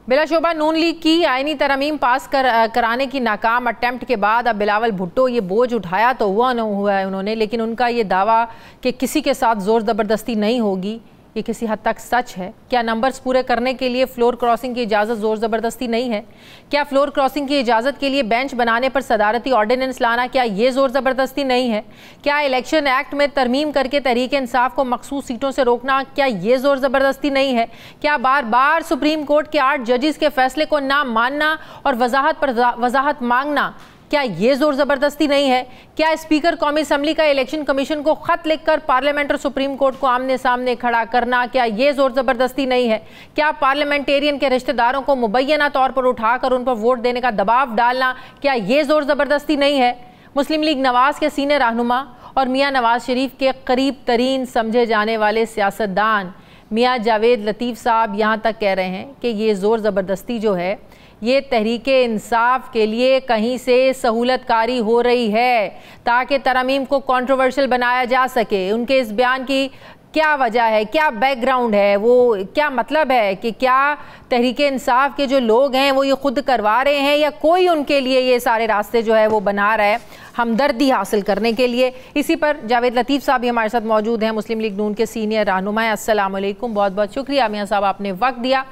बिलाशुबा नून लीग की आईनी तरमीम पास कराने की नाकाम अटेम्प्ट के बाद अब बिलावल भुट्टो ये बोझ उठाया तो हुआ है उन्होंने, लेकिन उनका ये दावा कि किसी के साथ ज़ोर ज़बरदस्ती नहीं होगी ये किसी हद तक सच है। क्या नंबर्स पूरे करने के लिए फ्लोर क्रॉसिंग की इजाज़त ज़ोर ज़बरदस्ती नहीं है? क्या फ्लोर क्रॉसिंग की इजाज़त के लिए बेंच बनाने पर सदारती ऑर्डिनेंस लाना क्या ये ज़ोर ज़बरदस्ती नहीं है? क्या इलेक्शन एक्ट में तरमीम करके तहरीक इंसाफ को मखसूस सीटों से रोकना क्या ये ज़ोर ज़बरदस्ती नहीं है? क्या बार बार सुप्रीम कोर्ट के 8 जजेस के फैसले को ना मानना और वजाहत पर वजाहत मांगना क्या ये जोर ज़बरदस्ती नहीं है? क्या स्पीकर कौमी असम्बली का इलेक्शन कमीशन को ख़त लिखकर पार्लियामेंट और सुप्रीम कोर्ट को आमने सामने खड़ा करना क्या ये जोर ज़बरदस्ती नहीं है? क्या पार्लियामेंटेरियन के रिश्तेदारों को मुबैना तौर पर उठाकर उन पर वोट देने का दबाव डालना क्या ये जोर ज़बरदस्ती नहीं है? मुस्लिम लीग नवाज़ के सीनियर रहनुमा और मियाँ नवाज शरीफ के करीब तरीन समझे जाने वाले सियासतदान मियाँ जावेद लतीफ़ साहब यहाँ तक कह रहे हैं कि ये ज़ोर ज़बरदस्ती जो है ये तहरीक इंसाफ के लिए कहीं से सहूलतकारी हो रही है ताकि तरमीम को कंट्रोवर्शियल बनाया जा सके। उनके इस बयान की क्या वजह है, क्या बैकग्राउंड है, वो क्या मतलब है कि क्या तहरीक इंसाफ के जो लोग हैं वो ये खुद करवा रहे हैं या कोई उनके लिए ये सारे रास्ते जो है वो बना रहा है हमदर्दी हासिल करने के लिए? इसी पर जावेद लतीफ़ साहब भी हमारे साथ मौजूद हैं, मुस्लिम लीग नून के सीनियर रहनुमा। अस्सलाम वालेकुम, बहुत बहुत शुक्रिया मियाँ साहब आपने वक्त दिया।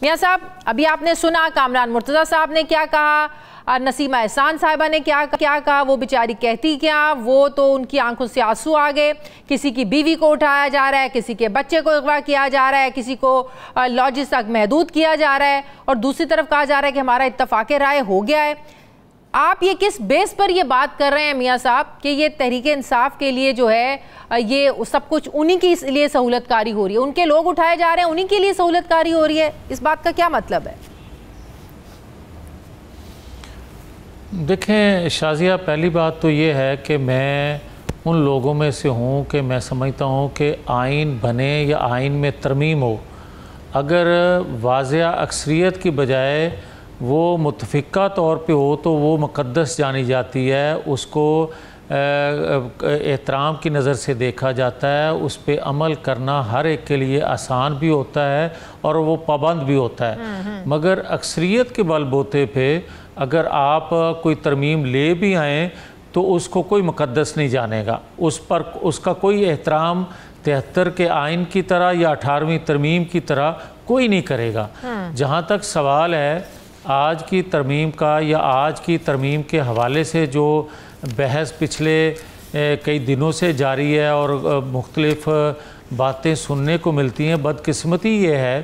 मियाँ साहब, अभी आपने सुना कामरान मुर्तज़ा साहब ने क्या कहा, नसीमा एहसान साहिबा ने क्या कहा, वो बेचारी कहती क्या, वो तो उनकी आंखों से आंसू आ गए। किसी की बीवी को उठाया जा रहा है, किसी के बच्चे को अगवा किया जा रहा है, किसी को लॉजिस तक महदूद किया जा रहा है और दूसरी तरफ कहा जा रहा है कि हमारा इत्तफाक राय हो गया है। आप ये किस बेस पर ये बात कर रहे हैं मियाँ साहब कि ये तहरीक इंसाफ के लिए जो है ये सब कुछ उन्हीं के लिए सहूलतकारी हो रही है, उनके लोग उठाए जा रहे हैं, उन्हीं के लिए सहूलतकारी हो रही है? इस बात का क्या मतलब है? देखें शाजिया, पहली बात तो ये है कि मैं उन लोगों में से हूँ कि मैं समझता हूँ कि आइन बने या आइन में तरमीम हो, अगर वाज़िया अक्सरियत की बजाय वो मुतफ़िक़ा तौर पे हो तो वो मुक़द्दस जानी जाती है, उसको एहतराम की नज़र से देखा जाता है, उस पर अमल करना हर एक के लिए आसान भी होता है और वो पाबंद भी होता है। मगर अक्सरियत के बलबूते पे अगर आप कोई तरमीम ले भी आएँ तो उसको कोई मुक़द्दस नहीं जानेगा, उस पर उसका कोई एहतराम 73 के आइन की तरह या 18वीं तरमीम की तरह कोई नहीं करेगा। जहाँ तक सवाल है आज की तरमीम का या आज की तरमीम के हवाले से जो बहस पिछले कई दिनों से जारी है और मुख्तलिफ़ बातें सुनने को मिलती हैं, बदकिस्मती ये है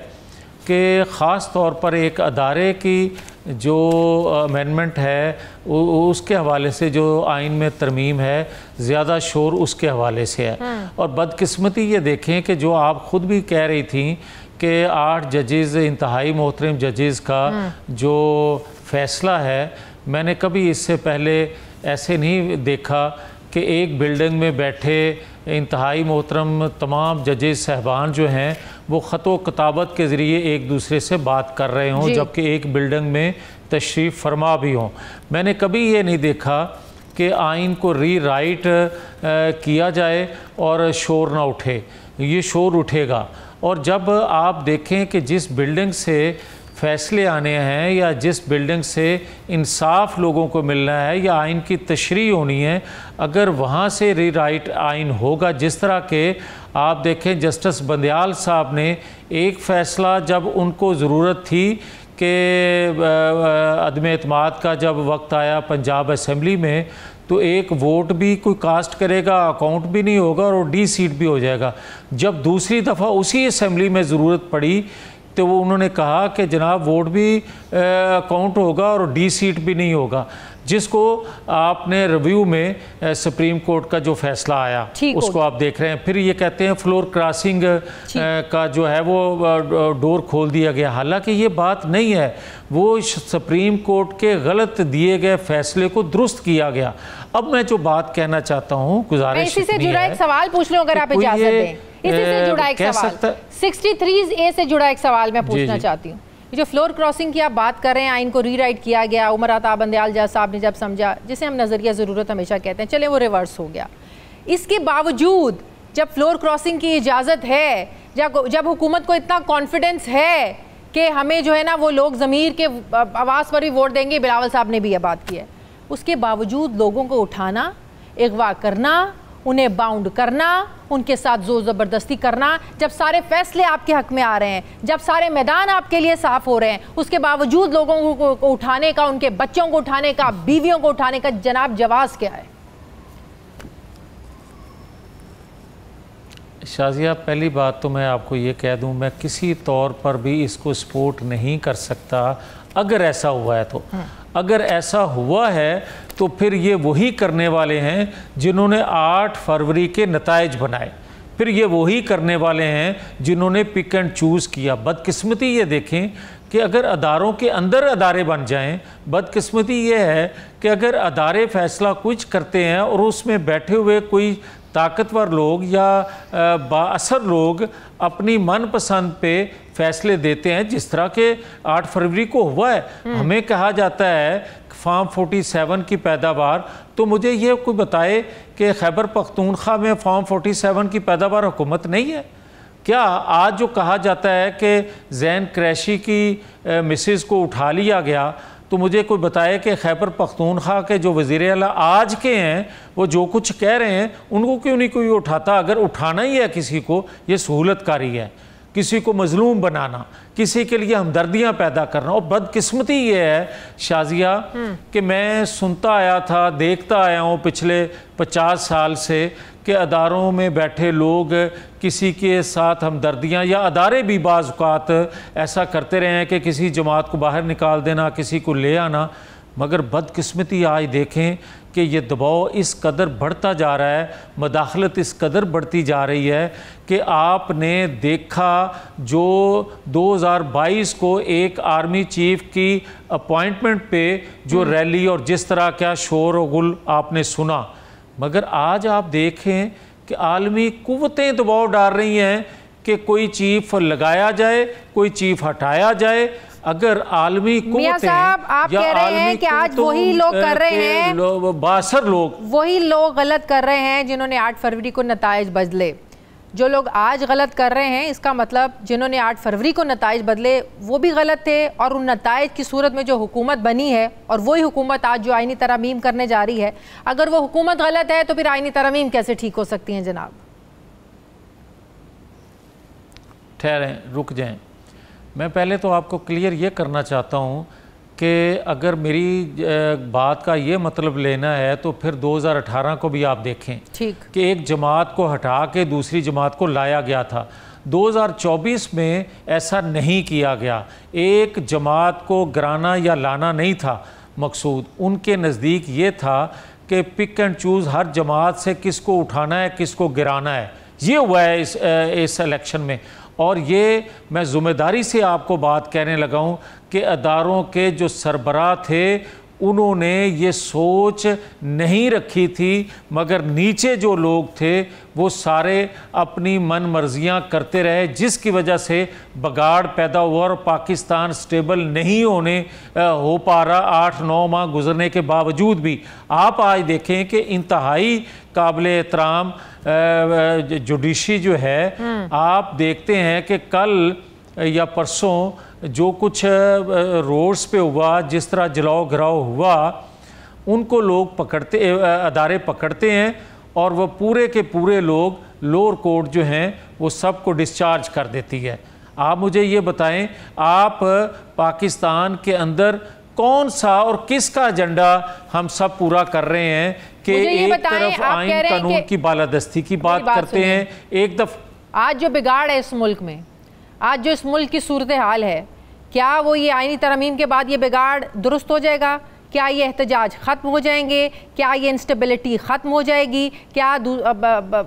कि ख़ास तौर पर एक अदारे की जो अमेंडमेंट है उसके हवाले से जो आइन में तरमीम है ज़्यादा शोर उसके हवाले से है। और बदकिस्मती ये देखें कि जो आप ख़ुद भी कह रही थी कि 8 जजेज़ इंतहाई मोहतरम जजेज़ का जो फ़ैसला है, मैंने कभी इससे पहले ऐसे नहीं देखा कि एक बिल्डिंग में बैठे इंतहाई मोहतरम तमाम जजेज़ साहबान जो हैं वो ख़त व किताबत के ज़रिए एक दूसरे से बात कर रहे हों, जबकि एक बिल्डिंग में तशरीफ़ फरमा भी हों। मैंने कभी ये नहीं देखा कि आइन को रीराइट किया जाए और शोर ना उठे। ये शोर उठेगा। और जब आप देखें कि जिस बिल्डिंग से फ़ैसले आने हैं या जिस बिल्डिंग से इंसाफ लोगों को मिलना है या आइन की तशरीह होनी है, अगर वहाँ से रीराइट आइन होगा, जिस तरह के आप देखें जस्टिस बंदयाल साहब ने एक फ़ैसला जब उनको ज़रूरत थी कि अदम एतमाद का जब वक्त आया पंजाब असम्बली में, तो एक वोट भी कोई कास्ट करेगा, अकाउंट भी नहीं होगा और डी सीट भी हो जाएगा। जब दूसरी दफ़ा उसी असम्बली में ज़रूरत पड़ी तो वो उन्होंने कहा कि जनाब वोट भी अकाउंट होगा और डी सीट भी नहीं होगा, जिसको आपने रिव्यू में सुप्रीम कोर्ट का जो फैसला आया उसको आप देख रहे हैं। फिर ये कहते हैं फ्लोर क्रॉसिंग का जो है वो डोर खोल दिया गया, हालांकि ये बात नहीं है। वो सुप्रीम कोर्ट के गलत दिए गए फैसले को दुरुस्त किया गया। अब मैं जो बात कहना चाहता हूँ, गुजारिश इसी से जुड़ा एक सवाल पूछ लूं अगर आप इजाजत दें। इसी से जुड़ा एक सवाल, 63A से जुड़ा एक सवाल मैं पूछना चाहती हूँ। जो फ्लोर क्रॉसिंग की आप बात कर रहे हैं, आइन को रीराइट किया गया, उमर अता बंदयाल जज साहब ने जब समझा, जिसे हम नज़रिया ज़रूरत हमेशा कहते हैं, चले वो रिवर्स हो गया। इसके बावजूद जब फ्लोर क्रॉसिंग की इजाज़त है, जब हुकूमत को इतना कॉन्फिडेंस है कि हमें जो है ना वो लोग ज़मीर के आवाज़ पर भी वोट देंगे, बिलावल साहब ने भी यह बात की है, उसके बावजूद लोगों को उठाना, अगवा करना, उन्हें बाउंड करना, उनके साथ जोर ज़बरदस्ती करना, जब सारे फैसले आपके हक में आ रहे हैं, जब सारे मैदान आपके लिए साफ हो रहे हैं, उसके बावजूद लोगों को उठाने का, उनके बच्चों को उठाने का, बीवियों को उठाने का जनाब जवाज़ क्या है? शाजिया, पहली बात तो मैं आपको ये कह दूं, मैं किसी तौर पर भी इसको सपोर्ट नहीं कर सकता अगर ऐसा हुआ है तो। अगर ऐसा हुआ है तो फिर ये वही करने वाले हैं जिन्होंने 8 फरवरी के नताइज बनाए, फिर ये वही करने वाले हैं जिन्होंने पिक एंड चूज़ किया। बदकिस्मती ये देखें कि अगर अदारों के अंदर अदारे बन जाएं, बदकिस्मती ये है कि अगर अदारे फ़ैसला कुछ करते हैं और उसमें बैठे हुए कोई ताकतवर लोग या बाअसर लोग अपनी मनपसंद पे फैसले देते हैं, जिस तरह के 8 फरवरी को हुआ है। हमें कहा जाता है फार्म 47 की पैदावार, तो मुझे ये कोई बताए कि खैबर पख्तूनख्वा में फार्म 47 की पैदावार हुकूमत नहीं है क्या? आज जो कहा जाता है कि जैन क्रैशी की मिसेस को उठा लिया गया, तो मुझे कोई बताए कि खैबर पख्तूनख्वा के जो वज़ीर आला आज के हैं वो जो कुछ कह रहे हैं उनको क्यों नहीं कोई उठाता? अगर उठाना ही है किसी को, ये सहूलतकारी है, किसी को मजलूम बनाना, किसी के लिए हमदर्दियाँ पैदा करना। और बदकिस्मती ये है शाजिया कि मैं सुनता आया था, देखता आया हूँ पिछले 50 साल से कि अदारों में बैठे लोग किसी के साथ हमदर्दियाँ, या अदारे भी बाज़ औक़ात ऐसा करते रहे हैं कि किसी जमात को बाहर निकाल देना, किसी को ले आना। मगर बदकिस्मती आज देखें कि ये दबाव इस कदर बढ़ता जा रहा है, मदाखलत इस कदर बढ़ती जा रही है कि आपने देखा जो 2022 को एक आर्मी चीफ की अपॉइंटमेंट पे जो रैली और जिस तरह का शोर और गुल आपने सुना, मगर आज आप देखें कि आलमी कुव्वतें दबाव डाल रही हैं कि कोई चीफ लगाया जाए, कोई चीफ हटाया जाए। अगर आलमी कुव्वतें, आप कह रहे हैं कि आज वही लोग कर रहे हैं, बासर लोग वही लोग गलत कर रहे हैं जिन्होंने 8 फरवरी को नताइज बदले। जो लोग आज गलत कर रहे हैं, इसका मतलब जिन्होंने 8 फरवरी को नताइज बदले वो भी गलत थे, और उन नताइज की सूरत में जो हुकूमत बनी है और वही हुकूमत आज जो आइनी तरमीम करने जा रही है, अगर वो हुकूमत गलत है तो फिर आइनी तरमीम कैसे ठीक हो सकती हैं जनाब? ठहरें, रुक जाएं। मैं पहले तो आपको क्लियर ये करना चाहता हूँ कि अगर मेरी बात का ये मतलब लेना है तो फिर 2018 को भी आप देखें कि एक जमात को हटा के दूसरी जमात को लाया गया था। 2024 में ऐसा नहीं किया गया। एक जमात को गिराना या लाना नहीं था मकसूद, उनके नज़दीक ये था कि पिक एंड चूज़ हर जमात से किसको उठाना है, किसको गिराना है। ये हुआ है इस इलेक्शन में। और ये मैं ज़िम्मेदारी से आपको बात कहने लगा हूँ कि अदारों के जो सरबराह थे उन्होंने ये सोच नहीं रखी थी, मगर नीचे जो लोग थे वो सारे अपनी मन मर्जियाँ करते रहे, जिसकी वजह से बगाड़ पैदा हुआ और पाकिस्तान स्टेबल नहीं हो पा रहा 8-9 माह गुजरने के बावजूद भी। आप आज देखें कि इंतहाई काबिल एहतराम जुडिशरी जो है, आप देखते हैं कि कल या परसों जो कुछ रोड्स पे हुआ, जिस तरह जलाओ घराव हुआ, उनको लोग अदारे पकड़ते हैं और वह पूरे के पूरे लोग लोअर कोर्ट जो हैं वो सबको डिस्चार्ज कर देती है। आप मुझे ये बताएं, आप पाकिस्तान के अंदर कौन सा और किसका एजेंडा हम सब पूरा कर रहे हैं कि एक तरफ आइन कानून की बालादस्ती की बात करते हैं, एक दफा आज जो बिगाड़ है इस मुल्क में, आज जो इस मुल्क की सूरत हाल है, क्या वो ये आईनी तरमीम के बाद ये बिगाड़ दुरुस्त हो जाएगा? क्या ये एहतजाज ख़त्म हो जाएंगे? क्या ये इंस्टेबिलिटी ख़त्म हो जाएगी? क्या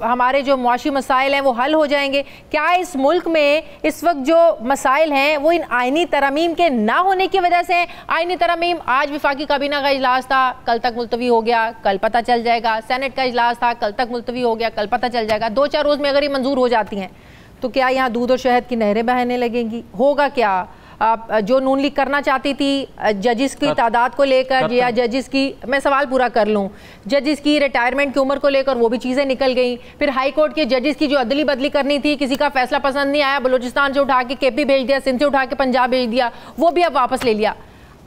हमारे जो मुआशी मसाइल हैं वो हल हो जाएंगे? क्या इस मुल्क में इस वक्त जो मसाइल हैं वो इन आइनी तरमीम के ना होने की वजह से हैं? आइनी तरमीम, आज वफाकी काबीना का इजलास था, कल तक मुलतवी हो गया, कल पता चल जाएगा। सेनेट का इजलास था, कल तक मुलतवी हो गया, कल पता चल जाएगा। 2-4 रोज़ में अगर ये मंजूर हो जाती हैं तो क्या यहाँ दूध और शहद की नहरें बहने लगेंगी? होगा क्या? जो नून लीग करना चाहती थी जजिस की तादाद को लेकर, या जजिस की, मैं सवाल पूरा कर लूँ, जजिस की रिटायरमेंट की उम्र को लेकर, वो भी चीज़ें निकल गई। फिर हाई कोर्ट के जजिस की जो अदली बदली करनी थी, किसी का फैसला पसंद नहीं आया, बलूचिस्तान से उठा के KP भेज दिया, सिंध से उठा के पंजाब भेज दिया, वो भी अब वापस ले लिया।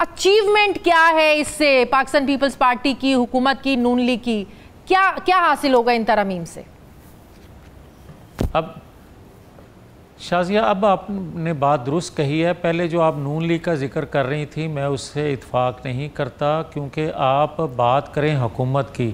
अचीवमेंट क्या है इससे पाकिस्तान पीपल्स पार्टी की, हुकूमत की, नून लीग की? क्या क्या हासिल होगा इन तरमीम से? अब शाजिया, अब आपने बात दुरुस्त कही है। पहले जो आप नून लीग का जिक्र कर रही थी, मैं उससे इत्फाक नहीं करता, क्योंकि आप बात करें हुकूमत की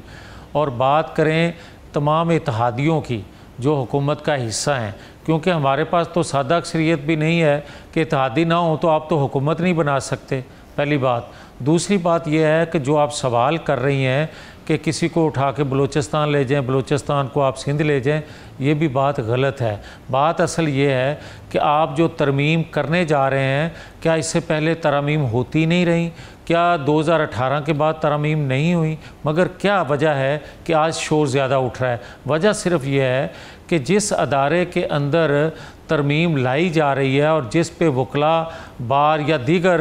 और बात करें तमाम इत्तेहादियों की जो हुकूमत का हिस्सा हैं, क्योंकि हमारे पास तो सादा अक्सरियत भी नहीं है कि इत्तेहादी ना हो तो आप तो हुकूमत नहीं बना सकते, पहली बात। दूसरी बात यह है कि जो आप सवाल कर रही हैं कि किसी को उठा के बलूचिस्तान ले जाएं, बलूचिस्तान को आप सिंध ले जाएं, ये भी बात गलत है। बात असल ये है कि आप जो तरमीम करने जा रहे हैं, क्या इससे पहले तरमीम होती नहीं रही? क्या 2018 के बाद तरमीम नहीं हुई? मगर क्या वजह है कि आज शोर ज़्यादा उठ रहा है? वजह सिर्फ ये है कि जिस अदारे के अंदर तरमीम लाई जा रही है और जिस पे वकला बार या दीगर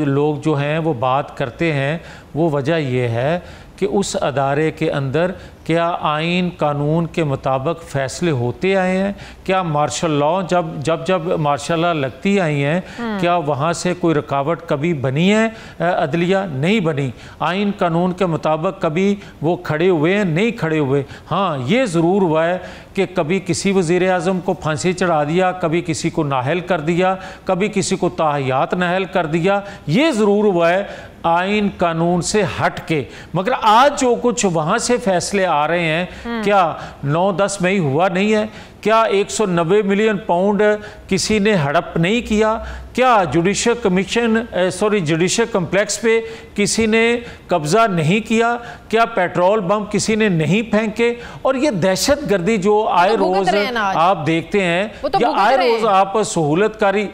लोग जो हैं वो बात करते हैं, वो वजह यह है कि उस अदारे के अंदर क्या आइन कानून के मुताबिक फ़ैसले होते आए हैं? क्या मार्शल लॉ जब मार्शल लॉ लगती आई हैं, क्या वहाँ से कोई रुकावट कभी बनी है? अदलिया नहीं बनी। आइन कानून के मुताबिक कभी वो खड़े हुए हैं? नहीं खड़े हुए। हाँ, ये ज़रूर हुआ है कि कभी किसी वज़ीर आज़म को फांसी चढ़ा दिया, कभी किसी को नाहल कर दिया, कभी किसी को ताहियात नाहल कर दिया, ये ज़रूर हुआ है आइन कानून से हट के। मगर आज जो कुछ वहाँ से फैसले आ रहे हैं, क्या 9-10 मई हुआ नहीं है? क्या 190 मिलियन पाउंड किसी ने हड़प नहीं किया? क्या जुडिशल कम्प्लेक्स पे किसी ने कब्ज़ा नहीं किया? क्या पेट्रोल बम किसी ने नहीं फेंके? और ये दहशत गर्दी जो आए रोज़ आप देखते हैं, या आए रोज़ आप सहूलतकारी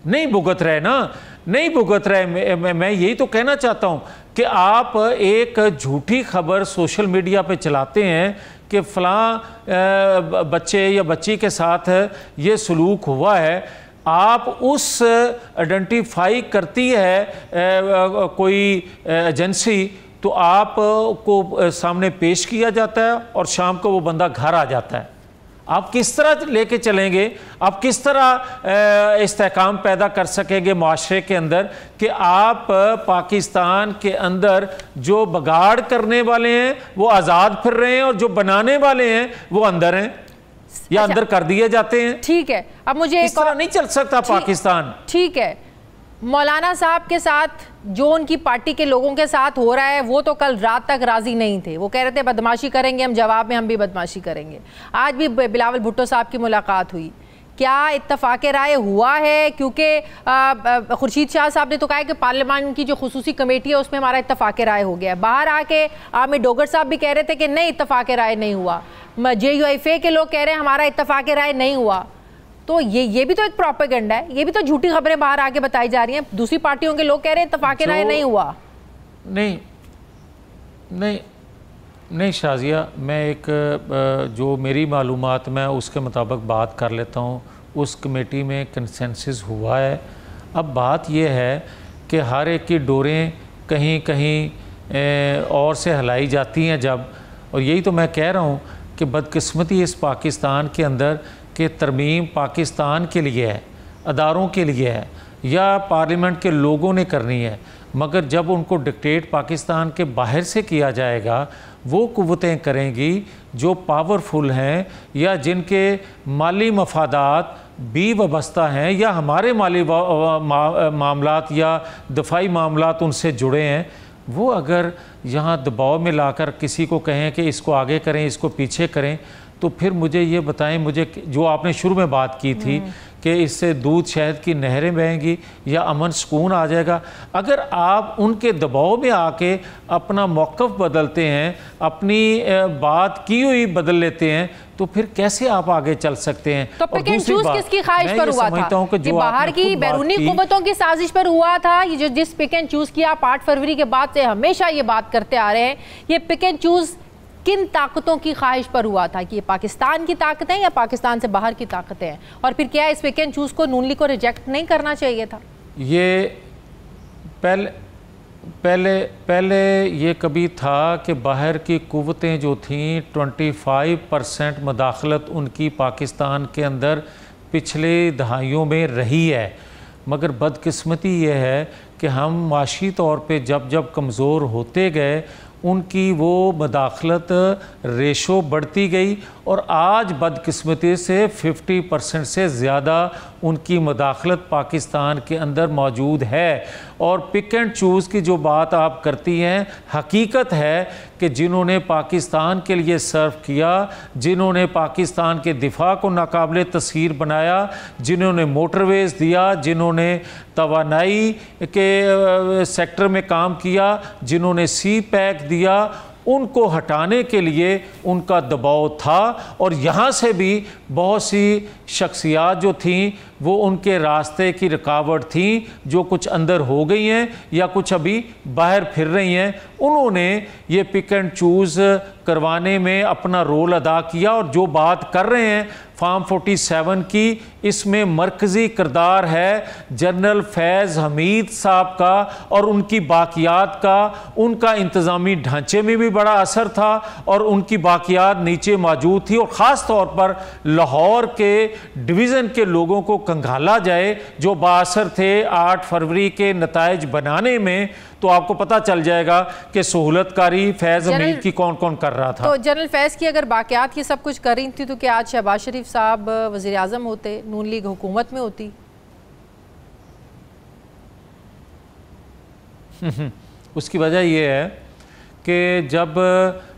नहीं भुगत रहे ना, नहीं भुगत रहे। मैं यही तो कहना चाहता हूँ कि आप एक झूठी खबर सोशल मीडिया पे चलाते हैं कि फ़लाँ बच्चे या बच्ची के साथ ये सलूक हुआ है, आप उस आइडेंटिफाई करती है कोई एजेंसी, तो आपको सामने पेश किया जाता है और शाम को वो बंदा घर आ जाता है। आप किस तरह लेके चलेंगे? आप किस तरह इस्तेहकाम पैदा कर सकेंगे माशरे के अंदर कि आप पाकिस्तान के अंदर जो बगाड़ करने वाले हैं वो आज़ाद फिर रहे हैं और जो बनाने वाले हैं वो अंदर हैं या अंदर कर दिए जाते हैं? ठीक है, अब मुझे इस तरह नहीं चल सकता पाकिस्तान। ठीक है, मौलाना साहब के साथ जो उनकी पार्टी के लोगों के साथ हो रहा है, वो तो कल रात तक राजी नहीं थे। वो कह रहे थे बदमाशी करेंगे हम, जवाब में हम भी बदमाशी करेंगे। आज भी बिलावल भुट्टो साहब की मुलाकात हुई, क्या इत्तफाक राय हुआ है? क्योंकि खुर्शीद शाह साहब ने तो कहा कि पार्लियामान की जो खुसूसी कमेटी है उसमें हमारा इत्तफाक राय हो गया है। बाहर आके आमिर डोगर साहब भी कह रहे थे कि नहीं, इत्तफाक राय नहीं हुआ। JUIFA के लोग कह रहे हैं हमारा इत्तफाक राय नहीं हुआ। तो ये भी तो एक प्रोपेगेंडा है, ये भी तो झूठी खबरें बाहर आके बताई जा रही हैं। दूसरी पार्टियों के लोग कह रहे हैं इत्तेफाक राय नहीं हुआ। नहीं शाजिया, मैं एक जो मेरी मालूमात मैं उसके मुताबिक बात कर लेता हूँ। उस कमेटी में कंसेंसस हुआ है। अब बात यह है कि हर एक की डोरें कहीं कहीं और से हिलाई जाती हैं जब, और यही तो मैं कह रहा हूँ कि बदकिस्मती इस पाकिस्तान के अंदर कि तरमीम पाकिस्तान के लिए है, अदारों के लिए है या पार्लियामेंट के लोगों ने करनी है, मगर जब उनको डिक्टेट पाकिस्तान के बाहर से किया जाएगा, वो कुव्वतें करेंगी जो पावरफुल हैं या जिनके माली मफादात भी वाबस्ता हैं या हमारे माली मामलात या दफाई मामलात उनसे जुड़े हैं। वो अगर यहाँ दबाव में लाकर किसी को कहें कि इसको आगे करें, इसको पीछे करें, तो फिर मुझे ये बताएं, मुझे जो आपने शुरू में बात की थी कि इससे दूध शहद की नहरें बहेंगी या अमन सुकून आ जाएगा। अगर आप उनके दबाव में आके अपना मौक़िफ़ बदलते हैं, अपनी बात की हुई बदल लेते हैं, तो फिर कैसे आप आगे चल सकते हैं? तो पिक एंड चूज किसकी ख्वाहिश पर हुआ था? कि बाहर की बैरूनी कुव्वतों की साजिश पर हुआ था? ये जो जिस पिक एंड चूज की आप 8 फरवरी के बाद से हमेशा ये बात करते आ रहे हैं, ये पिक एंड चूज किन ताकतों की ख्वाहिश पर हुआ था कि ये पाकिस्तान की ताकतें या पाकिस्तान से बाहर की ताकतें हैं? और फिर क्या इस पिक एंड चूज को नून लीग को रिजेक्ट नहीं करना चाहिए था? ये पहले ये कभी था कि बाहर की कुव्वतें जो थीं 25% मदाखलत उनकी पाकिस्तान के अंदर पिछले दहाइयों में रही है, मगर बदकिस्मती ये है कि हम माशी तौर पे जब जब कमज़ोर होते गए उनकी वो मदाखलत रेशो बढ़ती गई और आज बदकिस्मती से 50% से ज़्यादा उनकी मदाखलत पाकिस्तान के अंदर मौजूद है। और पिक एंड चूज़ की जो बात आप करती हैं, हकीकत है कि जिन्होंने पाकिस्तान के लिए सर्व किया, जिन्होंने पाकिस्तान के दिफा को नाकाबिले तस्खीर बनाया, जिन्होंने मोटरवेज़ दिया, जिन्होंने तवानाई के सेक्टर में काम किया, जिन्होंने सी पैक दिया, उनको हटाने के लिए उनका दबाव था। और यहाँ से भी बहुत सी शख्सियात जो थीं वो उनके रास्ते की रुकावट थी, जो कुछ अंदर हो गई हैं या कुछ अभी बाहर फिर रही हैं। उन्होंने ये पिक एंड चूज़ करवाने में अपना रोल अदा किया। और जो बात कर रहे हैं फार्म 47 की, इसमें मरकज़ी किरदार है जनरल फैज़ हमीद साहब का और उनकी बाकियात का। उनका इंतज़ामी ढांचे में भी बड़ा असर था और उनकी बाकियात नीचे मौजूद थी। और ख़ास तौर पर लाहौर के डिवीज़न के लोगों को कंगाला जाए जो बाअसर थे 8 फरवरी के नताइज बनाने में, तो आपको पता चल जाएगा कि सहूलतकारी फैज़ हमीद की कौन कौन कर रहा था। तो जनरल फैज़ की अगर बाकियात की सब कुछ कर रही थी तो क्या आज शहबाज शरीफ साहब वज़ीर आज़म होते, नून लीग हुकूमत में होती? उसकी वजह यह है कि जब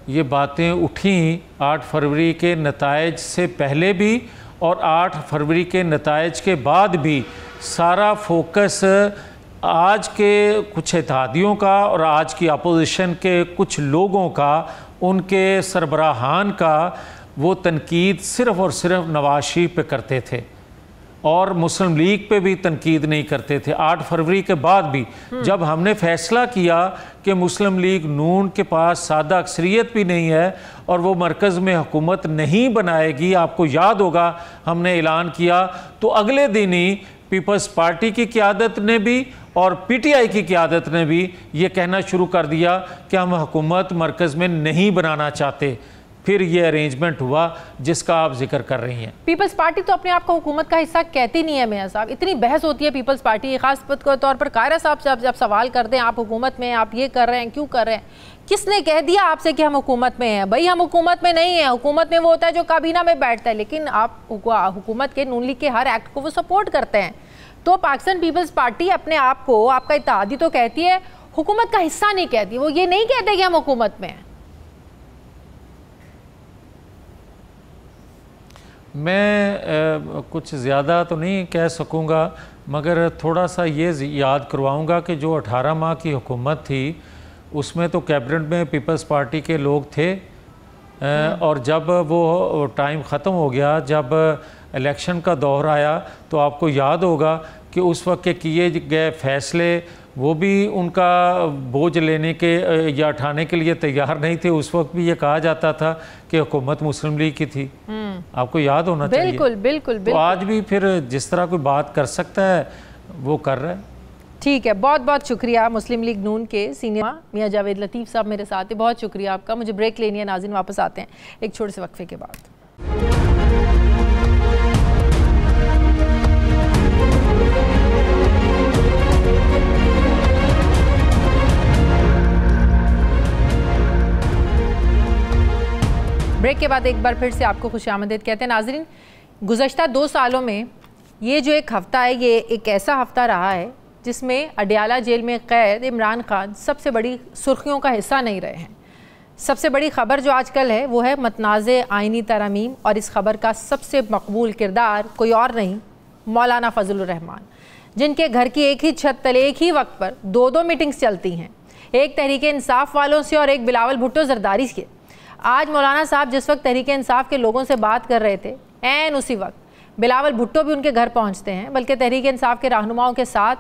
ये बातें उठी 8 फरवरी के नताइज से पहले भी और 8 फरवरी के नताइज के बाद भी, सारा फोकस आज के कुछ इत्तेहादियों का और आज की अपोजिशन के कुछ लोगों का, उनके सरबराहान का, वो तनकीद सिर्फ़ और सिर्फ नवाज शरीफ पे करते थे और मुस्लिम लीग पे भी तनकीद नहीं करते थे। 8 फरवरी के बाद भी जब हमने फ़ैसला किया कि मुस्लिम लीग नून के पास सादा अक्सरियत भी नहीं है और वो मरकज़ में हुकूमत नहीं बनाएगी, आपको याद होगा हमने ऐलान किया, तो अगले दिन ही पीपल्स पार्टी की क़यादत ने भी और पीटीआई की क़यादत ने भी ये कहना शुरू कर दिया कि हम हुकूमत मरकज़ में नहीं बनाना चाहते। फिर ये अरेंजमेंट हुआ जिसका आप जिक्र कर रही हैं। पीपल्स पार्टी तो अपने आप को हुकूमत का हिस्सा कहती नहीं है मेयर साहब। इतनी बहस होती है पीपल्स पार्टी, खास तौर पर कायरा साहब से जब सवाल करते हैं आप हुकूमत में, आप ये कर रहे हैं, क्यों कर रहे हैं? किसने कह दिया आपसे कि हम हुकूमत में हैं? भाई हम हुकूमत में नहीं हैं। हुकूमत में वो होता है जो काबीना में बैठता है, लेकिन आप हुकूमत के, नून लीग के हर एक्ट को वो सपोर्ट करते हैं। तो पाकिस्तान पीपल्स पार्टी अपने आप को, आपका इत्तेहादी तो कहती है, हुकूमत का हिस्सा नहीं कहती। वो ये नहीं कहते कि हम हुकूमत में हैं। मैं कुछ ज़्यादा तो नहीं कह सकूँगा, मगर थोड़ा सा ये याद करवाऊँगा कि जो 18 माह की हुकूमत थी उसमें तो कैबिनेट में पीपल्स पार्टी के लोग थे और जब वो टाइम ख़त्म हो गया, जब इलेक्शन का दौर आया तो आपको याद होगा कि उस वक्त के किए गए फैसले वो भी उनका बोझ लेने के या उठाने के लिए तैयार नहीं थे। उस वक्त भी ये कहा जाता था कि हुकूमत मुस्लिम लीग की थी, आपको याद होना चाहिए। बिल्कुल बिल्कुल बिल्कुल। तो आज भी फिर जिस तरह कोई बात कर सकता है वो कर रहा है। ठीक है, बहुत बहुत शुक्रिया मुस्लिम लीग नून के सीनियर मियां जावेद लतीफ़ साहब मेरे साथ है, बहुत शुक्रिया आपका। मुझे ब्रेक लेनी है नाज़रीन, वापस आते हैं एक छोटे से वक्फे के बाद। ब्रेक के बाद एक बार फिर से आपको खुशामदीद कहते हैं नाज़रीन। गुज़श्ता 2 सालों में ये जो एक हफ़्ता है, ये एक ऐसा हफ़्ता रहा है जिसमें अडियाला जेल में कैद इमरान खान सबसे बड़ी सुर्खियों का हिस्सा नहीं रहे हैं। सबसे बड़ी खबर जो आजकल है वो है मतनाज़े आइनी तरमीम, और इस खबर का सबसे मकबूल किरदार कोई और नहीं मौलाना फजलुर रहमान, जिनके घर की एक ही छत तले एक ही वक्त पर 2-2 मीटिंग्स चलती हैं, एक तहरीक इंसाफ वालों से और एक बिलावल भुट्टो जरदारी के। आज मौलाना साहब जिस वक्त तहरीक इंसाफ के लोगों से बात कर रहे थे, ऐन उसी वक्त बिलावल भुट्टो भी उनके घर पहुंचते हैं, बल्कि तहरीक इंसाफ के रहनुमाओं के साथ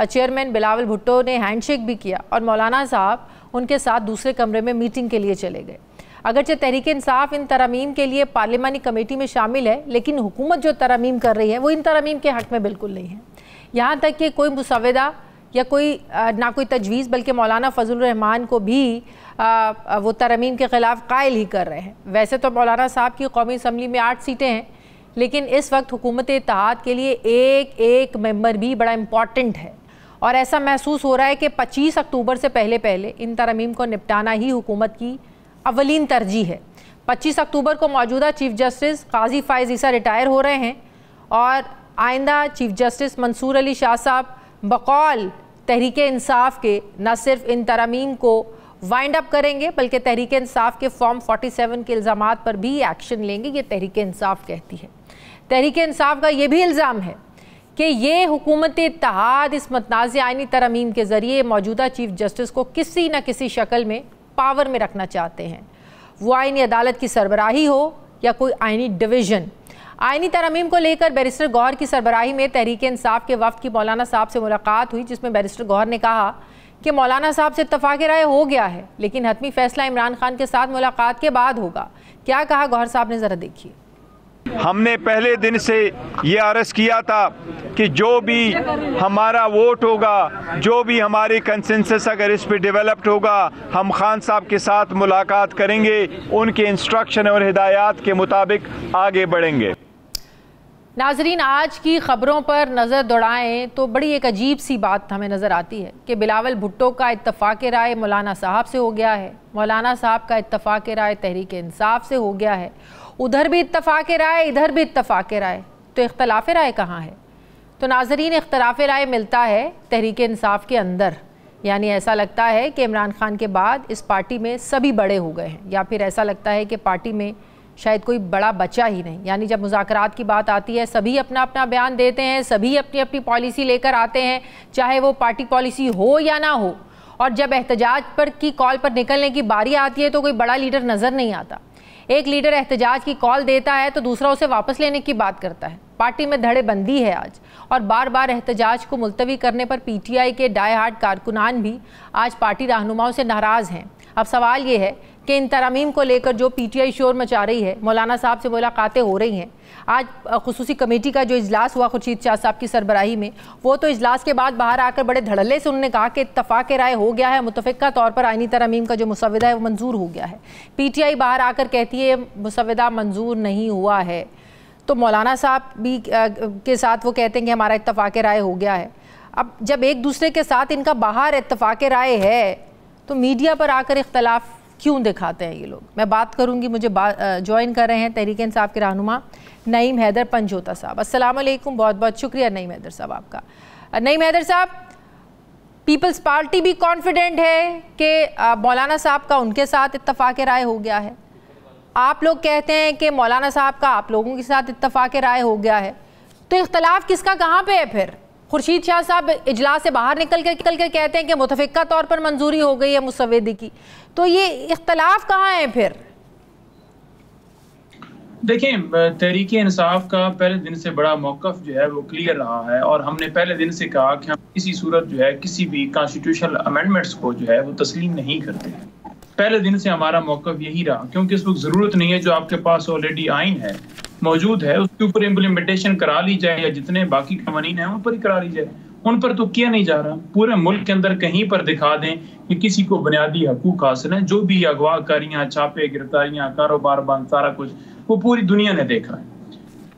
चेयरमैन बिलावल भुट्टो ने हैंडशेक भी किया और मौलाना साहब उनके साथ दूसरे कमरे में मीटिंग के लिए चले गए। अगरचे तहरीक इंसाफ इन तरमीम के लिए पार्लिमानी कमेटी में शामिल है, लेकिन हुकूमत जो तरमीम कर रही है वो इन तरमीम के हक़ में बिल्कुल नहीं है। यहाँ तक कि कोई मुसव्वदा या ना कोई तजवीज़, बल्कि मौलाना फजलुर रहमान को भी वो तरमीम के ख़िलाफ़ कायल ही कर रहे हैं। वैसे तो मौलाना साहब की कौमी असम्बली में 8 सीटें हैं, लेकिन इस वक्त हुकूमत इत्तेहाद के लिए एक एक मेंबर भी बड़ा इम्पॉर्टेंट है, और ऐसा महसूस हो रहा है कि 25 अक्टूबर से पहले पहले इन तरमीम को निपटाना ही हुकूमत की अवलीन तरजीह है। 25 अक्टूबर को मौजूदा चीफ जस्टिस काजी फ़ाइज़ ईसा रिटायर हो रहे हैं, और आइंदा चीफ जस्टिस मंसूर अली शाह साहब बकौल तहरीक इंसाफ के न सिर्फ इन तरमीम को वाइंड अप करेंगे, बल्कि तहरीक इंसाफ के फॉर्म 47 के इल्ज़ामात पर भी एक्शन लेंगे, ये तहरीक इंसाफ कहती है। तहरीक इंसाफ का ये भी इल्ज़ाम है कि ये हुकूमत इत्तेहाद इस मतनाज़ आइनी तरमीम के ज़रिए मौजूदा चीफ जस्टिस को किसी न किसी शक्ल में पावर में रखना चाहते हैं, वो आइनी अदालत की सरबराही हो या कोई आइनी डिवीज़न। आइनी तरमीम को लेकर बैरिस्टर गौहर की सरबराही में तहरीक इंसाफ के वफ़द की मौलाना साहब से मुलाकात हुई, जिसमें बैरिस्टर गौहर ने कहा कि मौलाना साहब से इत्तफ़ाक़ राय हो गया है, लेकिन हतमी फ़ैसला इमरान खान के साथ मुलाकात के बाद होगा। क्या कहा गौहर साहब ने, ज़रा देखिए। हमने पहले दिन से ये अर्ज़ किया था कि जो भी हमारा वोट होगा, जो भी हमारी कंसेंसस अगर इस पर डेवलप्ड होगा, हम खान साहब के साथ मुलाकात करेंगे, उनके इंस्ट्रक्शन और हिदायत के मुताबिक आगे बढ़ेंगे। नाजरीन, आज की ख़बरों पर नज़र दौड़ाएं तो बड़ी एक अजीब सी बात हमें नज़र आती है कि बिलावल भुट्टो का इत्तफ़ाक़ राय मौलाना साहब से हो गया है, मौलाना साहब का इत्तफ़ाक़ राय तहरीक इंसाफ से हो गया है, उधर भी इत्तफ़ाक़ राय, इधर भी इत्तफ़ाक़ राय, तो इख्तलाफ़ राय कहाँ है? तो नाजरीन, इख्तलाफ़ राय मिलता है तहरीक इंसाफ के अंदर, यानी ऐसा लगता है कि इमरान खान के बाद इस पार्टी में सभी बड़े हो गए हैं, या फिर ऐसा लगता है कि पार्टी में शायद कोई बड़ा बचा ही नहीं। यानी जब मुज़ाकरात की बात आती है, सभी अपना अपना बयान देते हैं, सभी अपनी अपनी पॉलिसी लेकर आते हैं, चाहे वो पार्टी पॉलिसी हो या ना हो, और जब एहतजाज पर की कॉल पर निकलने की बारी आती है तो कोई बड़ा लीडर नज़र नहीं आता। एक लीडर एहतजाज की कॉल देता है तो दूसरा उसे वापस लेने की बात करता है। पार्टी में धड़ेबंदी है आज, और बार बार एहतजाज को मुलतवी करने पर PTI के डाई हार्ड कारकुनान भी आज पार्टी रहनुमाओं से नाराज़ हैं। अब सवाल ये है कि इन तरमीम को लेकर जो PTI शोर मचा रही है, मौलाना साहब से मुलाकातें हो रही हैं। आज खुसूसी कमेटी का जो इजलास हुआ खुर्शीद शाह साहब की सरबराही में, वो तो इजलास के बाद बाहर आकर बड़े धड़ल्ले से उन्होंने कहा कि इत्तफ़ाक़ राय हो गया है, मुतफ़िक़ा तौर पर आइनी तरमीम का जो मुसव्वदा है वो मंजूर हो गया है। PTI बाहर आकर कहती है मुसव्वदा मंजूर नहीं हुआ है, तो मौलाना साहब भी के साथ वो कहते हैं कि हमारा इत्तफ़ाक़ राय हो गया है। अब जब एक दूसरे के साथ इनका बाहर इत्तफ़ाक़ राय है तो मीडिया पर आकर इख्तलाफ क्यों दिखाते हैं ये लोग? मैं बात करूंगी, मुझे ज्वाइन कर रहे हैं तहरीक इंसाफ के रहनुमा नईम हैदर पंजोता साहब। अस्सलाम वालेकुम, बहुत बहुत शुक्रिया नईम हैदर साहब आपका। नईम हैदर साहब, पीपल्स पार्टी भी कॉन्फिडेंट है कि मौलाना साहब का उनके साथ इत्तफ़ाक़ राय हो गया है, आप लोग कहते हैं कि मौलाना साहब का आप लोगों के साथ इत्तफ़ाक़ राय हो गया है, तो इख्तलाफ किसका कहाँ पे है फिर? खुर्शीद शाह साहब इजलास से बाहर निकल कर कहते हैं कि मुतफ़िक़ा तौर पर मंजूरी हो गई है मुसव्वदे की, तो ये इख्तलाफ कहाँ है फिर? देखें, तहरीक इंसाफ का पहले दिन से बड़ा मौक़िफ़ जो है वो क्लियर रहा है और हमने पहले दिन से कहा कि हम किसी सूरत जो है किसी भी कॉन्स्टिट्यूशनल अमेंडमेंट्स को जो है वो तस्लीम नहीं करते। पहले दिन से हमारा मौक़िफ़ यही रहा, क्योंकि इस वक्त ज़रूरत नहीं है, जो आपके पास ऑलरेडी आइन है मौजूद है उसके ऊपर इम्प्लीमेंटेशन करा ली जाए, या जितने बाकी कानून हैं उन पर ही करा ली जाए। उन पर तो किया नहीं जा रहा। पूरे मुल्क के अंदर कहीं पर दिखा दें कि किसी को बुनियादी हकूक हासिल हैं, जो भी अगवाकारियाँ, छापे, गिरफ्तारियाँ, कारोबार बंद, सारा कुछ वो पूरी दुनिया ने देखा है।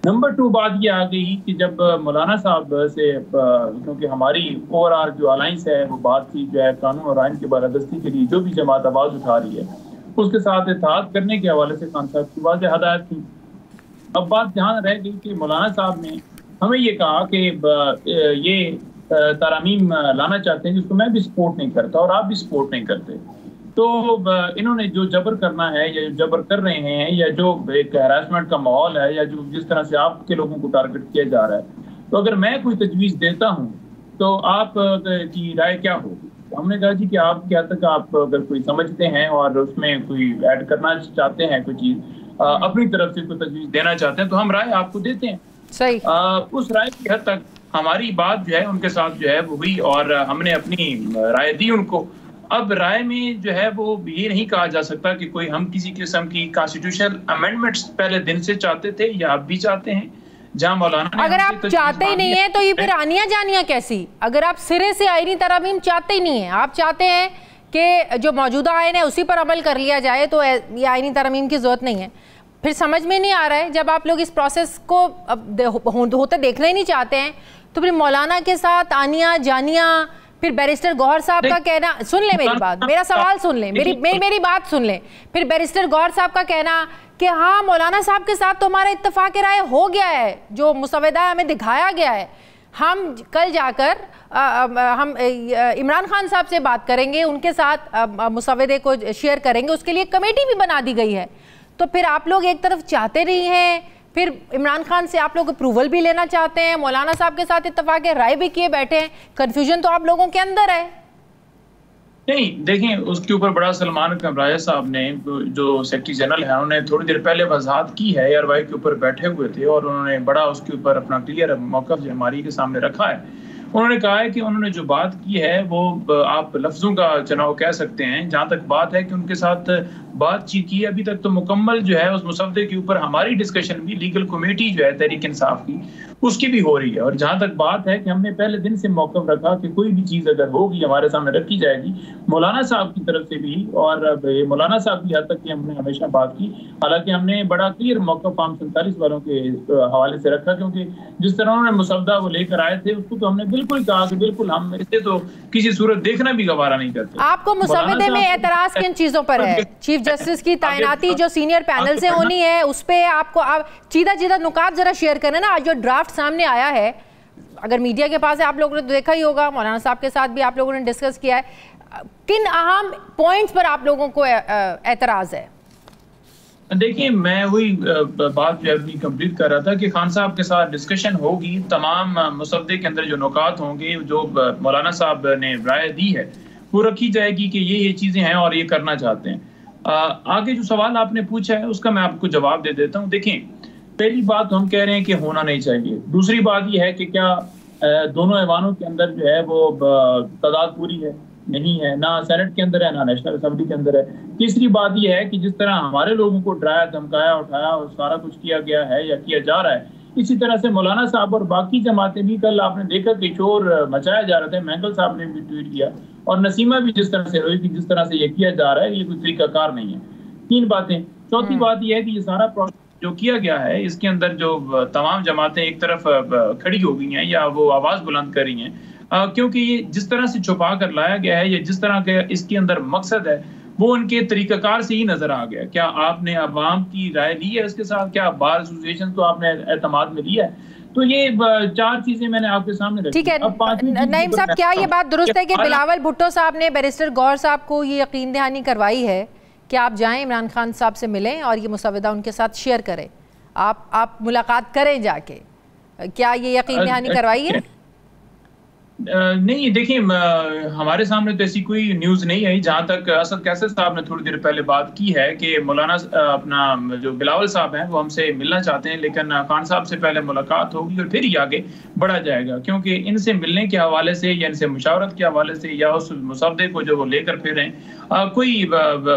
नंबर 2 बात ये आ गई कि जब मौलाना साहब से, क्योंकि हमारी ओवरऑल जो अलाइंस है वो बात थी जो है कानून और आइन की बालादस्ती के लिए जो भी जमात आवाज़ उठा रही है उसके साथ इत्तेहाद करने के हवाले से खान साहब की वाज़ेह हदायत थी। अब बात जहाँ रह गई कि मौलाना साहब ने हमें ये कहा कि ये तारामीम लाना चाहते हैं जिसको मैं भी सपोर्ट नहीं करता और आप भी सपोर्ट नहीं करते, तो इन्होंने जो जबर करना है या जो जबर कर रहे हैं या जो एक हैरासमेंट का माहौल है या जो जिस तरह से आपके लोगों को टारगेट किया जा रहा है, तो अगर मैं कोई तजवीज़ देता हूँ तो आप की राय क्या होगी? हमने कहा जी कि आप क्या तक आप अगर कोई समझते हैं और उसमें कोई ऐड करना चाहते हैं, कोई चीज़ अपनी तरफ से कोई तजवीज़ देना चाहते हैं तो हम राय आपको देते हैं। सही। उस राय की हद तक हमारी बात जो है उनके साथ जो है वो हुई और हमने अपनी राय दी उनको। अब राय में जो है वो ये नहीं कहा जा सकता कि कोई हम किसी किस्म की कॉन्स्टिट्यूशनल अमेंडमेंट्स पहले दिन से चाहते थे या अब भी चाहते हैं। जहां मौलाना अगर आप चाहते ही नहीं है तो ये फिर आनिया जानिया कैसी? अगर आप सिरे से आईनी तरामीम चाहते ही नहीं है, आप चाहते हैं कि जो मौजूदा आइन है उसी पर अमल कर लिया जाए, तो ये आईनी तरामीम की जरूरत नहीं है। फिर समझ में नहीं आ रहा है, जब आप लोग इस प्रोसेस को होते देखना ही नहीं चाहते हैं तो फिर मौलाना के साथ आनिया जानिया, फिर बैरिस्टर गौहर साहब का कहना, सुन ले मेरी बात, मेरा सवाल सुन ले, मेरी बात सुन ले। फिर बैरिस्टर गौहर साहब का कहना कि हाँ मौलाना साहब के साथ तो हमारा इत्तेफाक राय हो गया है, जो मुसवदा हमें दिखाया गया है, हम कल जाकर हम इमरान खान साहब से बात करेंगे, उनके साथ मुसवदे को शेयर करेंगे, उसके लिए कमेटी भी बना दी गई है। तो फिर आप लोग एक तरफ चाहते नहीं हैं, फिर इमरान खान से आप लोग अप्रूवल भी लेना चाहते हैं, मौलाना साहब के साथ इत्तेफाक राय भी किए बैठे हैं। कंफ्यूजन तो आप लोगों के अंदर है। नहीं, देखें, उसके ऊपर बड़ा सलमान कमराया साहब ने, जो सेक्रेटरी जनरल है, उन्होंने थोड़ी देर पहले वजाहत की है, एयरवाई के ऊपर बैठे हुए थे और उन्होंने बड़ा उसके ऊपर अपना क्लियर मौक़िफ़ हमारी के सामने रखा है। उन्होंने कहा है कि उन्होंने जो बात की है वो आप लफ्ज़ों का चुनाव कह सकते हैं। जहाँ तक बात है कि उनके साथ बातचीत की, अभी तक तो मुकम्मल जो है उस मुसवदे के ऊपर हमारी डिस्कशन भी लीगल कमेटी जो है तहरीक इंसाफ की उसकी भी हो रही है। और जहाँ तक बात है कि हमने पहले दिन से मौक़िफ़ रखा कि कोई भी चीज़ अगर होगी हमारे सामने रखी जाएगी, मौलाना साहब की तरफ से भी और मौलाना साहब की हद तक की हमने हमेशा बात की। हालांकि हमने बड़ा क्लियर मौक़िफ़ आम 47 वालों के हवाले से रखा, क्योंकि जिस तरह उन्होंने मुसवदा वो लेकर आए थे उसको तो हमने बिल्कुल कहा कि बिल्कुल हम इसे तो किसी सूरत देखना भी गवारा नहीं करते। आपको मुसवदे में एतराज किन चीजों पर है? चीफ जस्टिस की तैनाती जो सीनियर पैनल से होनी है उस पे आपको, आप सीधा नुकात जरा शेयर करें ना। आज जो ड्राफ्ट सामने आया है, अगर मीडिया के पास है, आप लोगों ने तो देखा ही होगा, मौलाना साहब के साथ भी आप लोगों ने डिस्कस किया है, किन अहम पॉइंट्स पर आप लोगों को एतराज है? देखिए, मैं वही बात जो अपनी कंप्लीट कर रहा था कि खान साहब के साथ डिस्कशन होगी, तमाम मुसवदे के अंदर जो नुकात होंगे, जो मौलाना साहब ने राय दी है वो रखी जाएगी कि ये चीज़ें हैं और ये करना चाहते हैं। आगे जो सवाल आपने पूछा है उसका मैं आपको जवाब दे देता हूँ। देखें, पहली बात हम कह रहे हैं कि होना नहीं चाहिए। दूसरी बात यह है कि क्या दोनों ऐवानों के अंदर जो है वो तादाद पूरी है? नहीं है, ना सेनेट के अंदर है ना नेशनल असेंबली के अंदर है। तीसरी बात यह है कि जिस तरह हमारे लोगों को डराया, धमकाया, उठाया और सारा कुछ किया गया है या किया जा रहा है, इसी तरह से मौलाना साहब और बाकी जमातें भी, कल आपने देखा कि शोर मचाया जा रहा था, मैंगल साहब ने भी ट्वीट किया और नसीमा भी जिस तरह से रोई कि जिस तरह से ये किया जा रहा है ये कोई तरीकाकार नहीं है। 3 बातें। चौथी बात यह है कि ये सारा प्रोसेस जो किया गया है इसके अंदर जो तमाम जमातें एक तरफ खड़ी हो गई हैं या वो आवाज़ बुलंद कर रही हैं, क्योंकि ये जिस तरह से छुपा कर लाया गया है या जिस तरह के इसके अंदर मकसद है वो उनके तरीकाकार से ही नजर आ गया। क्या आपने अवाम की राय ली है उसके साथ? क्या बार एसोसिएशन को आपने एतमाद में लिया है? तो ये 4 चीजें मैंने आपके सामने रखी। ठीक है नईम साहब, क्या ये बात दुरुस्त है कि बिलावल भुट्टो साहब ने बैरिस्टर गौहर साहब को ये यकीन दहानी करवाई है कि आप जाएं इमरान खान साहब से मिलें और ये मुसवदा उनके साथ शेयर करें, आप मुलाकात करें जाके? क्या ये यकीन दहानी करवाई है? नहीं, देखिए हमारे सामने तो ऐसी कोई न्यूज़ नहीं आई। जहाँ तक असद कैसर साहब ने थोड़ी देर पहले बात की है कि मौलाना अपना जो बिलावल साहब हैं वो हमसे मिलना चाहते हैं, लेकिन खान साहब से पहले मुलाकात होगी और फिर ही आगे बढ़ा जाएगा, क्योंकि इनसे मिलने के हवाले से या इनसे मुशावरत के हवाले से या उस मुसवदे को जो वो लेकर फिर रहे हैं, कोई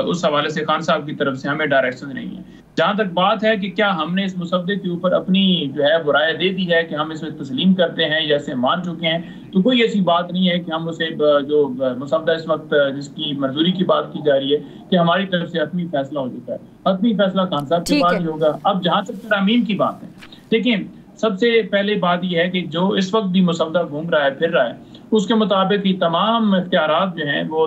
उस हवाले से खान साहब की तरफ से हमें डायरेक्शन नहीं है। जहाँ तक बात है कि क्या हमने इस मुसवदे के ऊपर अपनी जो है वो राय दे दी है कि हम इसमें तस्लीम करते हैं या इसे मान चुके हैं, तो कोई ऐसी बात नहीं है कि हम उसे जो मुसवदा इस वक्त जिसकी मंजूरी की बात की जा रही है कि हमारी तरफ से हतमी फैसला हो चुका है। हतमी फैसला खान साहब के बाद ही होगा। अब जहाँ तक तरामीम की बात है, देखिए सबसे पहले बात यह है कि जो इस वक्त भी मुसवदा घूम रहा है फिर रहा है, उसके मुताबिक ही तमाम इख्तियारात जो हैं वो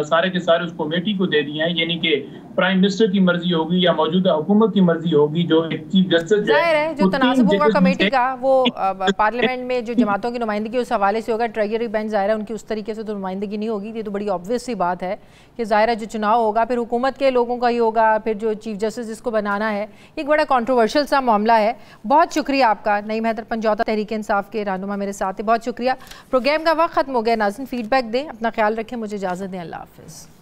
सारे के सारे उस कमेटी को दे दिए हैं, यानी कि प्राइम मिनिस्टर की मर्जी होगी या मौजूदा हुकूमत की मर्जी होगी, जो एक चीफ जस्टिस जाहिर है जो तनाज़ुब होगा कमेटी का वो पार्लियामेंट में जो जमातों की नुमाइंदगी उस हवाले से होगा। ट्रेजरी बेंच ज़ाहिर है उनकी उस तरीके से तो नुमाइंदगी नहीं होगी। ये तो बड़ी ऑब्वियस सी बात है कि ज़ाहिर है जो चुनाव होगा फिर हुकूमत के लोगों का ही होगा, फिर जो चीफ जस्टिस जिसको बनाना है। एक बड़ा कॉन्ट्रोवर्शियल सा मामला है। बहुत शुक्रिया आपका नईम हैदर पंजौता तहरीक इंसाफ के रहनुमा मेरे साथ है, बहुत शुक्रिया। प्रोग्राम का वक्त खत्म हो गया। नाज़रीन फीडबैक दें, अपना ख्याल रखें, मुझे इजाज़त दें, अल्लाह हाफ़िज़।